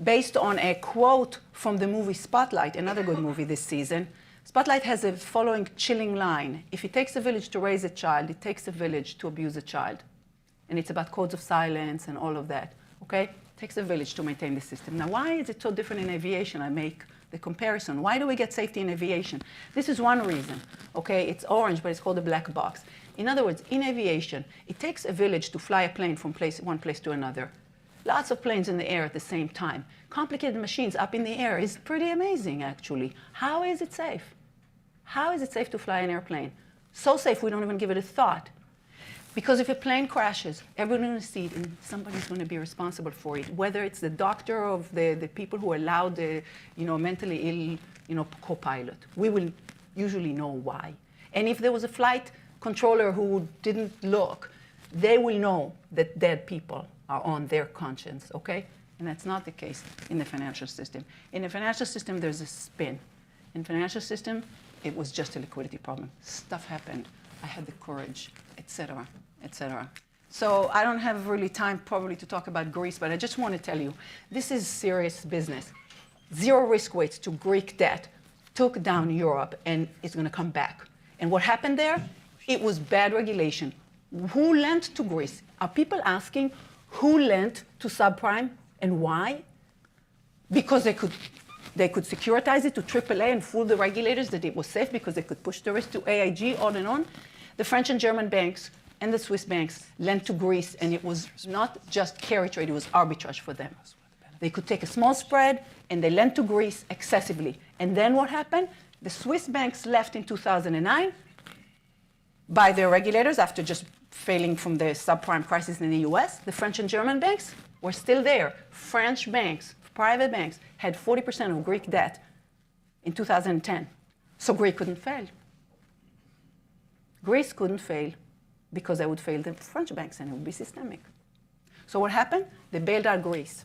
S2: based on a quote from the movie Spotlight, another good movie this season, Spotlight has a following chilling line. If it takes a village to raise a child, it takes a village to abuse a child. And it's about codes of silence and all of that, okay? It takes a village to maintain the system. Now, why is it so different in aviation? I make the comparison. Why do we get safety in aviation? This is one reason, okay? It's orange, but it's called a black box. In other words, in aviation, it takes a village to fly a plane from one place to another. Lots of planes in the air at the same time. Complicated machines up in the air is pretty amazing, actually. How is it safe? How is it safe to fly an airplane? So safe we don't even give it a thought. Because if a plane crashes, everyone will see it and somebody's going to be responsible for it. Whether it's the doctor of the people who allowed the mentally ill co-pilot. We will usually know why. And if there was a flight controller who didn't look, they will know that dead people are on their conscience, okay? And that's not the case in the financial system. In the financial system, there's a spin. In the financial system, it was just a liquidity problem. Stuff happened. I had the courage, et cetera, et cetera. So I don't have really time probably to talk about Greece, but I just want to tell you, this is serious business. Zero risk weights to Greek debt took down Europe, and it's going to come back. And what happened there? It was bad regulation. Who lent to Greece? Are people asking who lent to subprime and why? Because they could securitize it to AAA and fool the regulators that it was safe because they could push the risk to AIG, on and on. The French and German banks and the Swiss banks lent to Greece, and it was not just carry trade, it was arbitrage for them. They could take a small spread, and they lent to Greece excessively. And then what happened? The Swiss banks left in 2009 by their regulators after just failing from the subprime crisis in the US. The French and German banks were still there. French banks, private banks, had 40% of Greek debt in 2010. So Greece couldn't fail. Greece couldn't fail because they would fail the French banks and it would be systemic. So what happened? They bailed out Greece.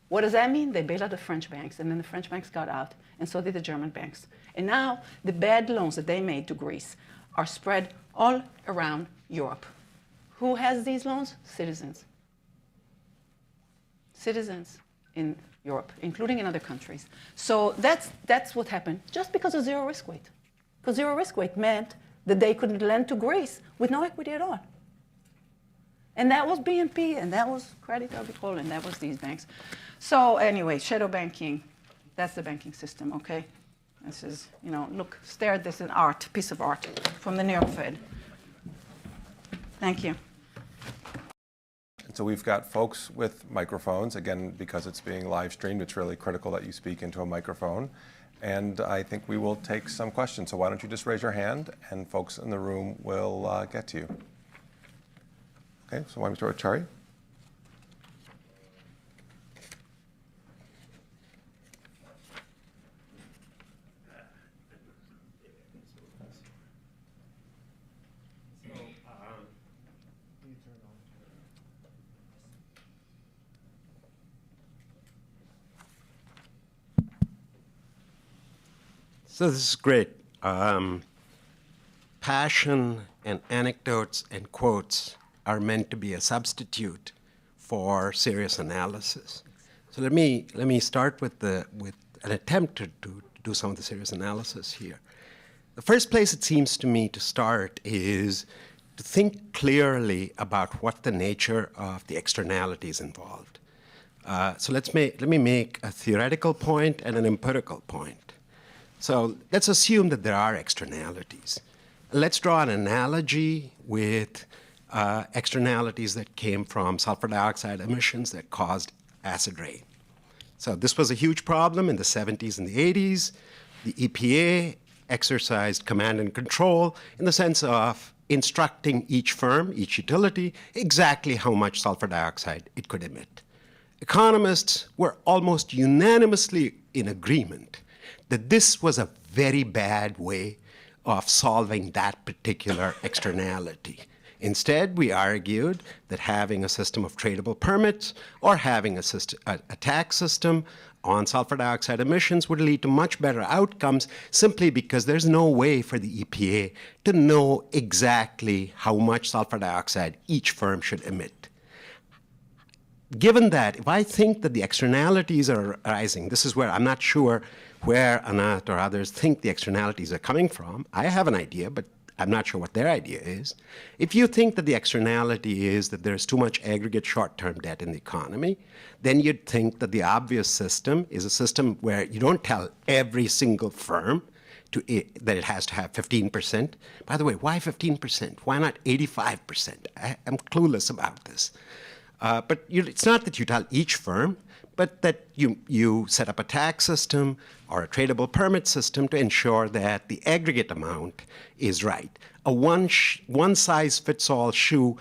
S2: What does that mean? They bailed out the French banks, and then the French banks got out, and so did the German banks. And now the bad loans that they made to Greece are spread all around Europe. Who has these loans? Citizens. Citizens in Europe, including in other countries. So that's what happened, just because of zero risk weight. Because zero risk weight meant that they could lend to Greece with no equity at all. And that was BNP, and that was Credit Agricole, and that was these banks. So anyway, shadow banking, that's the banking system, okay? This is, look, stare at this, an art, piece of art from the New York Fed. Thank you.
S7: And so we've got folks with microphones. Again, because it's being live streamed, it's really critical that you speak into a microphone. And I think we will take some questions. So why don't you just raise your hand, and folks in the room will get to you. Okay, so why don't we start with Chari?
S8: So this is great. Passion and anecdotes and quotes are meant to be a substitute for serious analysis. So let me start with an attempt to do some of the serious analysis here. The first place it seems to me to start is to think clearly about what the nature of the externalities involved. So let me make a theoretical point and an empirical point. So let's assume that there are externalities. Let's draw an analogy with externalities that came from sulfur dioxide emissions that caused acid rain. So this was a huge problem in the 70s and the 80s. The EPA exercised command and control in the sense of instructing each firm, each utility, exactly how much sulfur dioxide it could emit. Economists were almost unanimously in agreement that this was a very bad way of solving that particular externality. Instead, we argued that having a system of tradable permits or having a tax system on sulfur dioxide emissions would lead to much better outcomes, simply because there's no way for the EPA to know exactly how much sulfur dioxide each firm should emit. Given that, if I think that the externalities are arising, this is where I'm not sure where Anat or others think the externalities are coming from. I have an idea, but I'm not sure what their idea is. If you think that the externality is that there's too much aggregate short-term debt in the economy, then you'd think that the obvious system is a system where you don't tell every single firm that it has to have 15%. By the way, why 15%? Why not 85%? I'm clueless about this. But it's not that you tell each firm, but that you set up a tax system or a tradable permit system to ensure that the aggregate amount is right. A one-size-fits-all shoe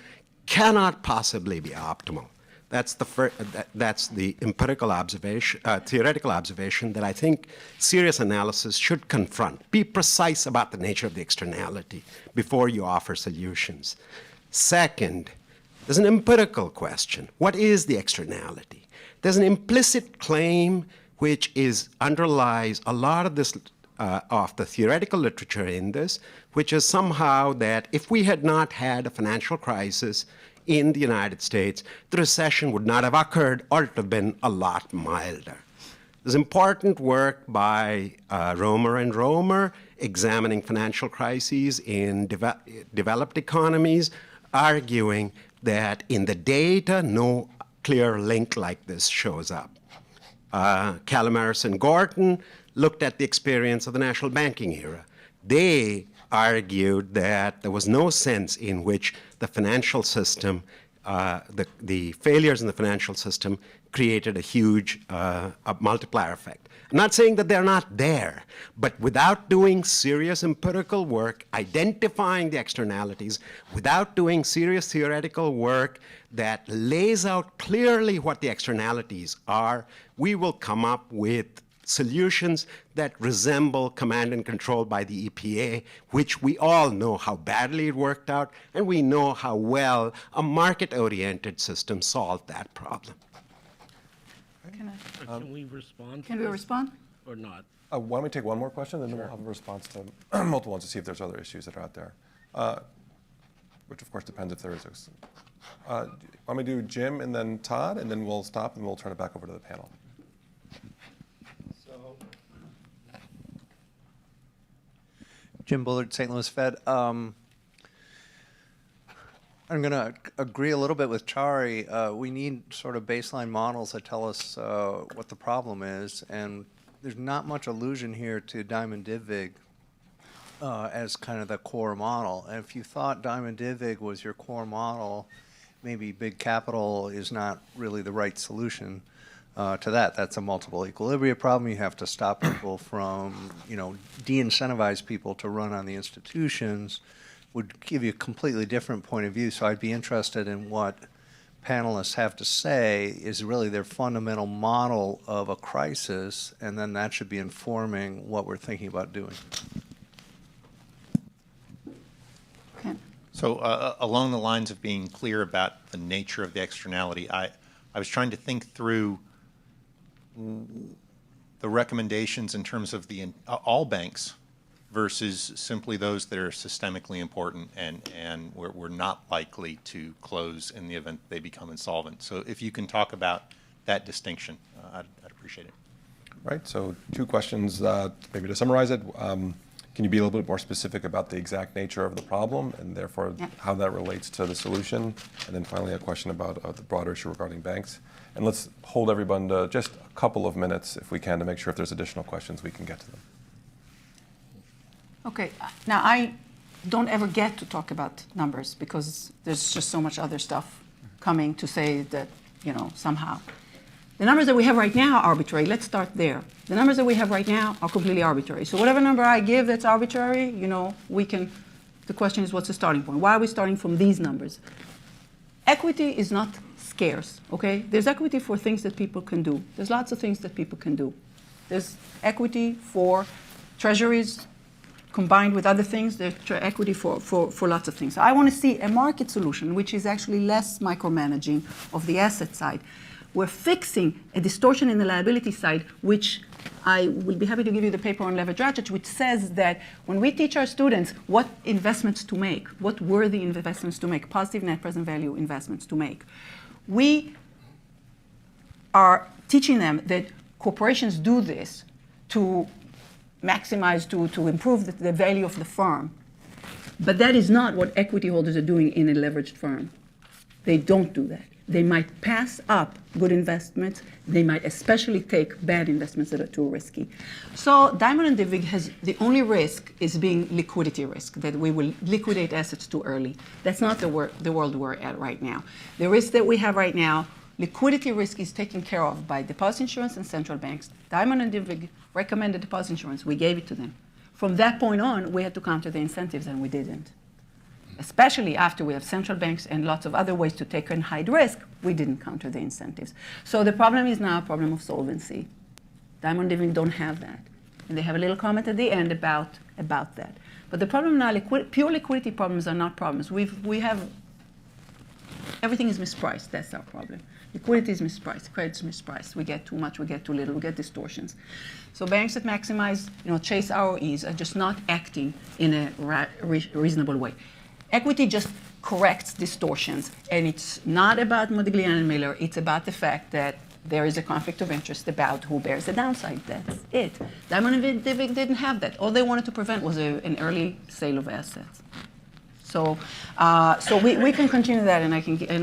S8: cannot possibly be optimal. That's the empirical observation, theoretical observation that I think serious analysis should confront. Be precise about the nature of the externality before you offer solutions. Second, there's an empirical question. What is the externality? There's an implicit claim which underlies a lot of this, of the theoretical literature in this, which is somehow that if we had not had a financial crisis in the United States, the recession would not have occurred, or it would have been a lot milder. There's important work by Romer and Romer examining financial crises in developed economies, arguing that in the data, no clear link like this shows up. Calamares and Gorton looked at the experience of the national banking era. They argued that there was no sense in which the financial system, the failures in the financial system created a huge multiplier effect. I'm not saying that they're not there, but without doing serious empirical work, identifying the externalities, without doing serious theoretical work that lays out clearly what the externalities are, we will come up with solutions that resemble command and control by the EPA, which we all know how badly it worked out, and we know how well a market-oriented system solved that problem.
S4: Can we respond?
S2: Can we respond?
S4: Or not?
S7: Why don't we take one more question, and then we'll have a response to multiple ones to see if there's other issues that are out there, which of course depends if there is. Why don't we do Jim and then Todd, and then we'll stop and we'll turn it back over to the panel.
S9: Jim Bullard, St. Louis Fed. I'm going to agree a little bit with Chari. We need sort of baseline models that tell us what the problem is, and there's not much allusion here to Diamond Divvig as kind of the core model. And if you thought Diamond Divvig was your core model, maybe big capital is not really the right solution to that. That's a multiple equilibria problem. You have to stop people from, de-incentivize people to run on the institutions, would give you a completely different point of view. So I'd be interested in what panelists have to say is really their fundamental model of a crisis, and then that should be informing what we're thinking about doing.
S1: Okay.
S10: So along the lines of being clear about the nature of the externality, I was trying to think through the recommendations in terms of all banks versus simply those that are systemically important and we're not likely to close in the event they become insolvent. So if you can talk about that distinction, I'd appreciate it.
S7: Right, so two questions, maybe to summarize it. Can you be a little bit more specific about the exact nature of the problem and therefore how that relates to the solution? And then finally, a question about the broader issue regarding banks. And let's hold everyone to just a couple of minutes, if we can, to make sure if there's additional questions, we can get to them.
S2: Okay, now I don't ever get to talk about numbers because there's just so much other stuff coming to say that, somehow. The numbers that we have right now are arbitrary. Let's start there. The numbers that we have right now are completely arbitrary. So whatever number I give that's arbitrary, the question is what's the starting point? Why are we starting from these numbers? Equity is not scarce, okay? There's equity for things that people can do. There's lots of things that people can do. There's equity for treasuries combined with other things. There's equity for lots of things. So I want to see a market solution which is actually less micromanaging of the asset side. We're fixing a distortion in the liability side, which I will be happy to give you the paper on leverage ratchet, which says that when we teach our students what investments to make, what worthy investments to make, positive net present value investments to make, we are teaching them that corporations do this to maximize, to improve the value of the firm. But that is not what equity holders are doing in a leveraged firm. They don't do that. They might pass up good investments. They might especially take bad investments that are too risky. So Diamond and Divvig has the only risk is being liquidity risk, that we will liquidate assets too early. That's not the world we're at right now. The risk that we have right now, liquidity risk is taken care of by deposit insurance and central banks. Diamond and Divvig recommended deposit insurance. We gave it to them. From that point on, we had to counter the incentives, and we didn't. Especially after we have central banks and lots of other ways to take and hide risk, we didn't counter the incentives. So the problem is now a problem of solvency. Diamond Divvig don't have that. And they have a little comment at the end about that. But the problem now, pure liquidity problems are not problems. We have, everything is mispriced. That's our problem. Liquidity is mispriced. Credit is mispriced. We get too much, we get too little, we get distortions. So banks that maximize, chase ROEs are just not acting in a reasonable way. Equity just corrects distortions, and it's not about Modigliani and Miller. It's about the fact that there is a conflict of interest about who bears the downside. That's it. Diamond and Divvig didn't have that. All they wanted to prevent was an early sale of assets. So we can continue that, and I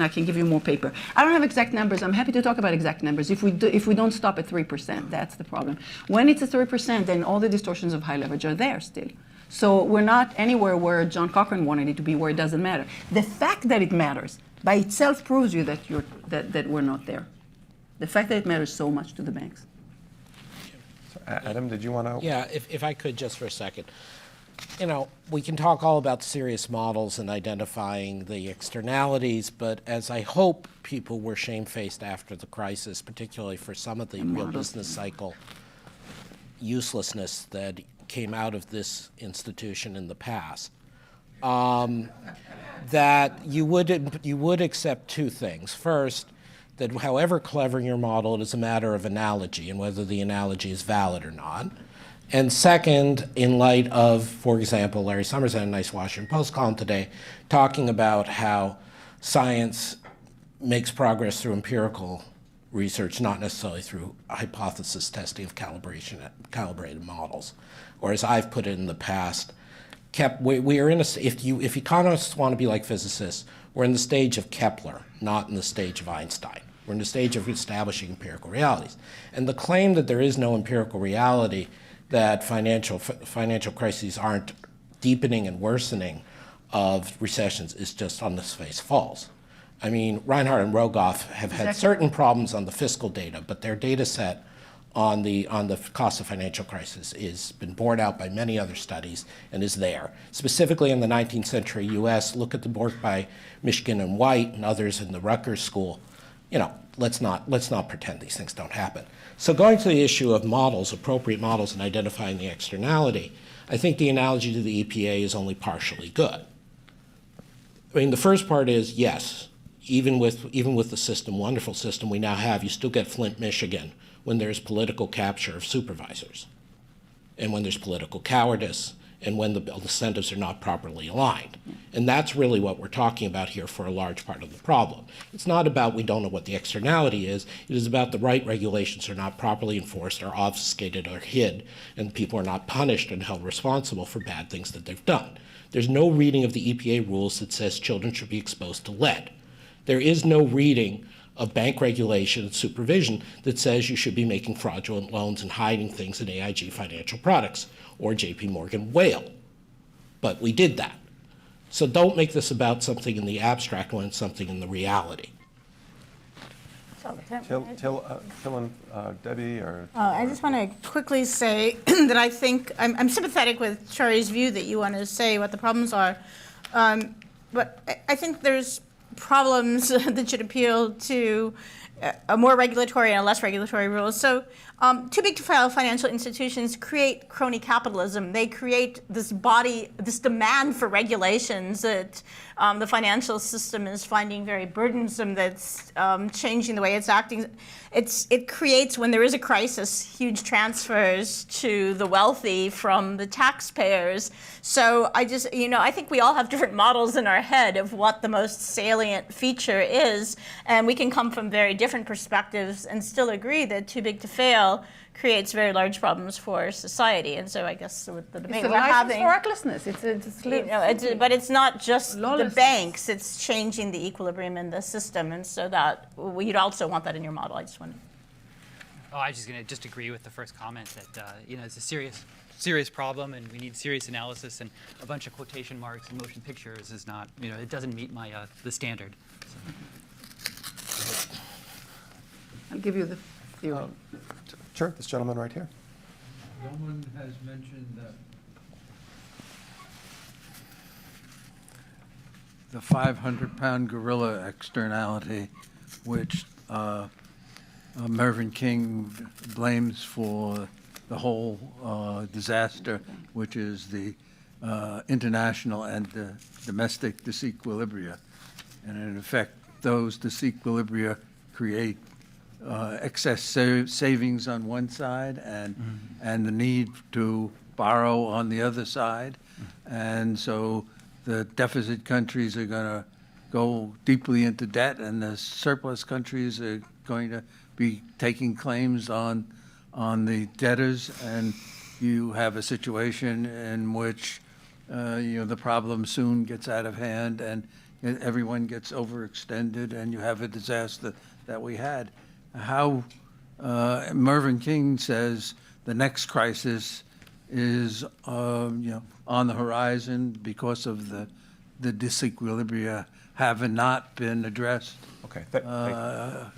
S2: can give you more paper. I don't have exact numbers. I'm happy to talk about exact numbers. If we don't stop at 3%, that's the problem. When it's at 3%, then all the distortions of high leverage are there still. So we're not anywhere where John Cochran wanted it to be, where it doesn't matter. The fact that it matters by itself proves you that we're not there. The fact that it matters so much to the banks.
S7: So, Adam, did you want to?
S4: Yeah, if I could just for a second. We can talk all about serious models and identifying the externalities, but as I hope people were shamefaced after the crisis, particularly for some of the real business cycle uselessness that came out of this institution in the past, that you would accept two things. First, that however clever your model, it is a matter of analogy and whether the analogy is valid or not. And second, in light of, for example, Larry Summers had a nice Washington Post column today talking about how science makes progress through empirical research, not necessarily through hypothesis testing of calibrated models. Or as I've put it in the past, we are in a, if economists want to be like physicists, we're in the stage of Kepler, not in the stage of Einstein. We're in the stage of establishing empirical realities. And the claim that there is no empirical reality, that financial crises aren't deepening and worsening of recessions, is just on this face false. I mean, Reinhardt and Rogoff have had certain problems on the fiscal data, but their data set on the cost of financial crisis has been borne out by many other studies and is there. Specifically in the 19th century US, look at the work by Michigan and White and others in the Rutgers School. You know, let's not pretend these things don't happen. So going to the issue of models, appropriate models, and identifying the externality, I think the analogy to the EPA is only partially good. I mean, the first part is, yes, even with the system, wonderful system we now have, you still get Flint, Michigan, when there's political capture of supervisors, and when there's political cowardice, and when the incentives are not properly aligned. And that's really what we're talking about here for a large part of the problem. It's not about we don't know what the externality is. It is about the right regulations are not properly enforced, or obfuscated, or hid, and people are not punished and held responsible for bad things that they've done. There's no reading of the EPA rules that says children should be exposed to lead. There is no reading of bank regulation and supervision that says you should be making fraudulent loans and hiding things in AIG Financial Products or JP Morgan Whale. But we did that. So don't make this about something in the abstract when it's something in the reality.
S7: Till and Debbie, or?
S3: I just want to quickly say that I think I'm sympathetic with Chari's view that you want to say what the problems are. But I think there's problems that should appeal to a more regulatory and a less regulatory rules. So too big to fail financial institutions create crony capitalism. They create this demand for regulations that the financial system is finding very burdensome, that's changing the way it's acting. It creates, when there is a crisis, huge transfers to the wealthy from the taxpayers. So I think we all have different models in our head of what the most salient feature is, and we can come from very different perspectives and still agree that too big to fail creates very large problems for society. And so I guess with the debate we're having,
S2: for recklessness.
S3: but it's not just the banks. It's changing the equilibrium in the system, and so that you'd also want that in your model. I just wanted.
S11: Oh, I was just going to agree with the first comment that it's a serious problem, and we need serious analysis. And a bunch of quotation marks and motion pictures is not, it doesn't meet my the standard. So.
S2: I'll give you the theory.
S7: Sure, this gentleman right here.
S12: Someone has mentioned that the 500-pound gorilla externality, which Mervyn King blames for the whole disaster, which is the international and domestic disequilibria. And in effect, those disequilibria create excess savings on one side and the need to borrow on the other side. And so the deficit countries are going to go deeply into debt, and the surplus countries are going to be taking claims on the debtors, and you have a situation in which the problem soon gets out of hand and everyone gets overextended, and you have a disaster that we had. How Mervyn King says the next crisis is on the horizon because of the disequilibria have not been addressed.
S7: Okay, thank you.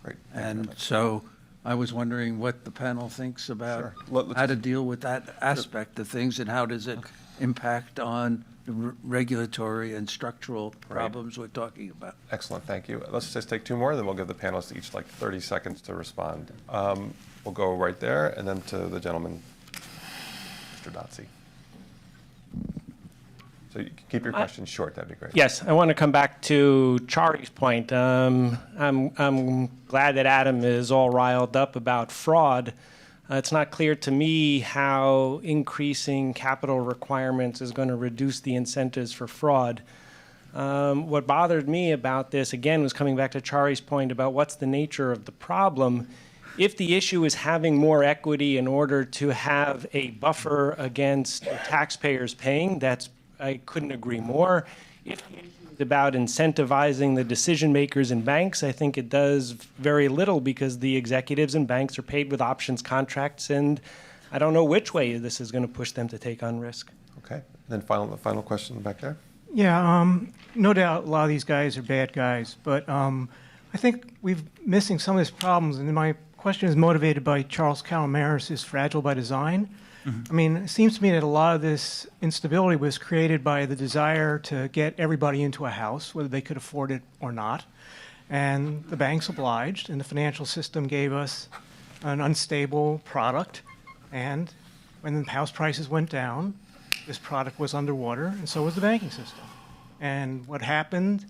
S7: Great.
S12: And so I was wondering what the panel thinks about how to deal with that aspect of things, and how does it impact on the regulatory and structural problems we're talking about.
S7: Excellent, thank you. Let's just take two more, then we'll give the panelists each like 30 seconds to respond. We'll go right there, and then to the gentleman, Mr. Dotsie. So you can keep your questions short, that'd be great.
S13: Yes, I want to come back to Chari's point. I'm glad that Adam is all riled up about fraud. It's not clear to me how increasing capital requirements is going to reduce the incentives for fraud. What bothered me about this, again, was coming back to Chari's point about what's the nature of the problem. If the issue is having more equity in order to have a buffer against taxpayers paying, I couldn't agree more. If the issue is about incentivizing the decision makers in banks, I think it does very little because the executives in banks are paid with options contracts, and I don't know which way this is going to push them to take on risk.
S7: Okay. Then the final question back there.
S14: Yeah, no doubt a lot of these guys are bad guys, but I think we're missing some of these problems, and my question is motivated by Charles Calomares' Fragile by Design. I mean, it seems to me that a lot of this instability was created by the desire to get everybody into a house, whether they could afford it or not, and the banks obliged, and the financial system gave us an unstable product, and when the house prices went down, this product was underwater, and so was the banking system. And what happened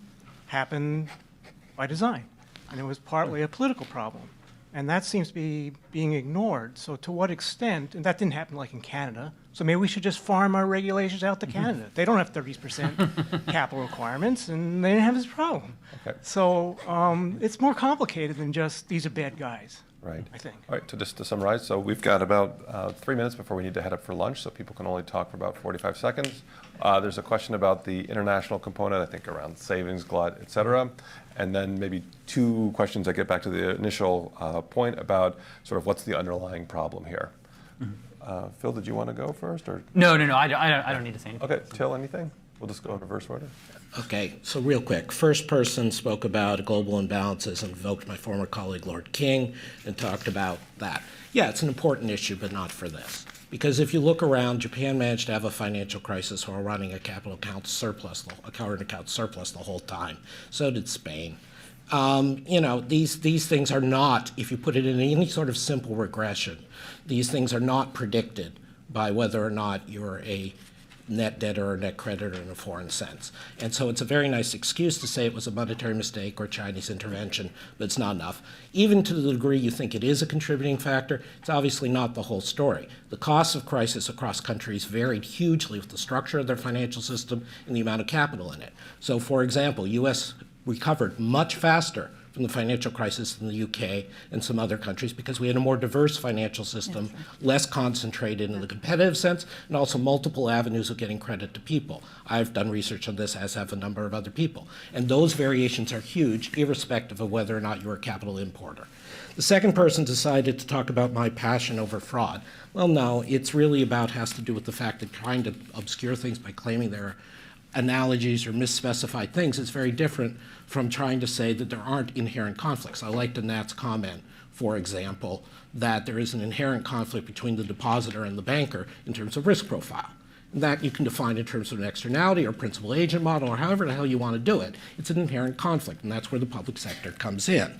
S14: by design, and it was partly a political problem. And that seems to be being ignored. So to what extent, and that didn't happen like in Canada, so maybe we should just farm our regulations out to Canada. They don't have 30% capital requirements, and they didn't have this problem.
S7: Okay.
S14: So it's more complicated than just these are bad guys.
S7: Right.
S14: I think.
S7: All right, just to summarize, so we've got about 3 minutes before we need to head up for lunch, so people can only talk for about 45 seconds. There's a question about the international component, I think around savings, glut, et cetera. And then maybe 2 questions that get back to the initial point about sort of what's the underlying problem here. Phil, did you want to go first? Or?
S11: No, I don't need to say anything.
S7: Okay, Till, anything? We'll just go in reverse order.
S4: Okay, so real quick. First person spoke about global imbalances and invoked my former colleague, Lord King, and talked about that. Yeah, it's an important issue, but not for this. Because if you look around, Japan managed to have a financial crisis while running a capital account surplus, a current account surplus the whole time. So did Spain. These things are not, if you put it in any sort of simple regression, these things are not predicted by whether or not you're a net debtor or net creditor in a foreign sense. And so it's a very nice excuse to say it was a monetary mistake or Chinese intervention, but it's not enough. Even to the degree you think it is a contributing factor, it's obviously not the whole story. The costs of crisis across countries varied hugely with the structure of their financial system and the amount of capital in it. So for example, U.S. recovered much faster from the financial crisis in the UK and some other countries because we had a more diverse financial system, less concentrated in the competitive sense, and also multiple avenues of getting credit to people. I've done research on this, as have a number of other people. And those variations are huge, irrespective of whether or not you're a capital importer. The second person decided to talk about my passion over fraud. Well, no, it's really has to do with the fact that trying to obscure things by claiming they're analogies or misspecified things is very different from trying to say that there aren't inherent conflicts. I liked Anat's comment, for example, that there is an inherent conflict between the depositor and the banker in terms of risk profile. And that you can define in terms of an externality or principal agent model or however the hell you want to do it. It's an inherent conflict, and that's where the public sector comes in.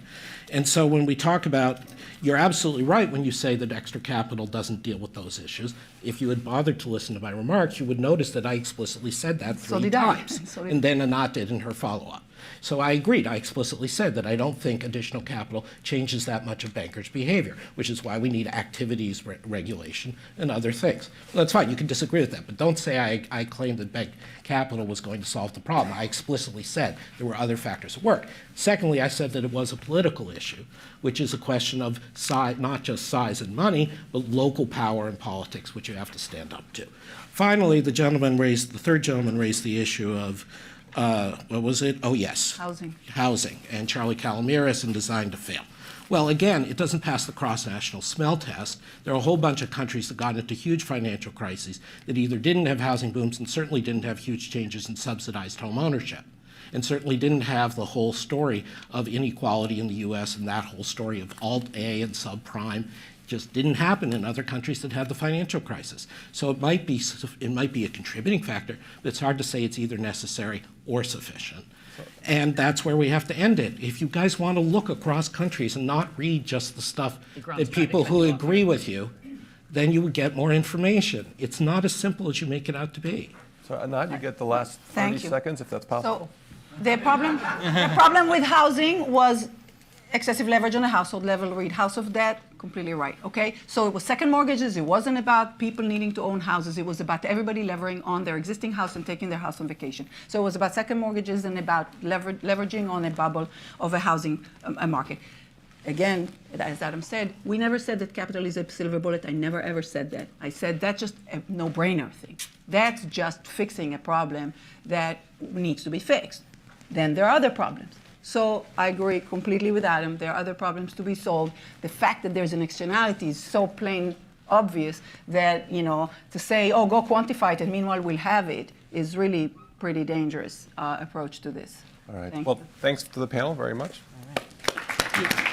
S4: And so when we talk about, you're absolutely right when you say that extra capital doesn't deal with those issues. If you had bothered to listen to my remarks, you would notice that I explicitly said that 3 times. And then Anat did in her follow-up. So I agreed. I explicitly said that I don't think additional capital changes that much of bankers' behavior, which is why we need activities regulation and other things. Well, that's fine. You can disagree with that. But don't say I claimed that bank capital was going to solve the problem. I explicitly said there were other factors at work. Secondly, I said that it was a political issue, which is a question of size, not just size and money, but local power and politics, which you have to stand up to. Finally, the third gentleman raised the issue of what was it? Oh, yes. Housing, and Charlie Calomares and Designed to Fail. Well, again, it doesn't pass the cross-national smell test. There are a whole bunch of countries that got into huge financial crises that either didn't have housing booms and certainly didn't have huge changes in subsidized home ownership, and certainly didn't have the whole story of inequality in the U.S. and that whole story of Alt-A and subprime. Just didn't happen in other countries that had the financial crisis. So it might be a contributing factor, but it's hard to say it's either necessary or sufficient. And that's where we have to end it. If you guys want to look across countries and not read just the stuff that people who agree with you, then you would get more information. It's not as simple as you make it out to be.
S7: So Anat, you get the last 30 seconds, if that's possible.
S2: So the problem with housing was excessive leverage on a household level, read house of debt, completely right, okay? So it was second mortgages, it wasn't about people needing to own houses, it was about everybody levering on their existing house and taking their house on vacation. So it was about second mortgages and about leveraging on a bubble of a housing market. Again, as Adam said, we never said that capital is a silver bullet. I never ever said that. I said that's just a no-brainer thing. That's just fixing a problem that needs to be fixed. Then there are other problems. So I agree completely with Adam. There are other problems to be solved. The fact that there's an externality is so plain obvious that, you know, to say, oh, go quantify it and meanwhile we'll have it is really pretty dangerous approach to this.
S7: All right.
S2: Thank
S7: Well,
S2: you.
S7: thanks to the panel very much.
S2: Thank you.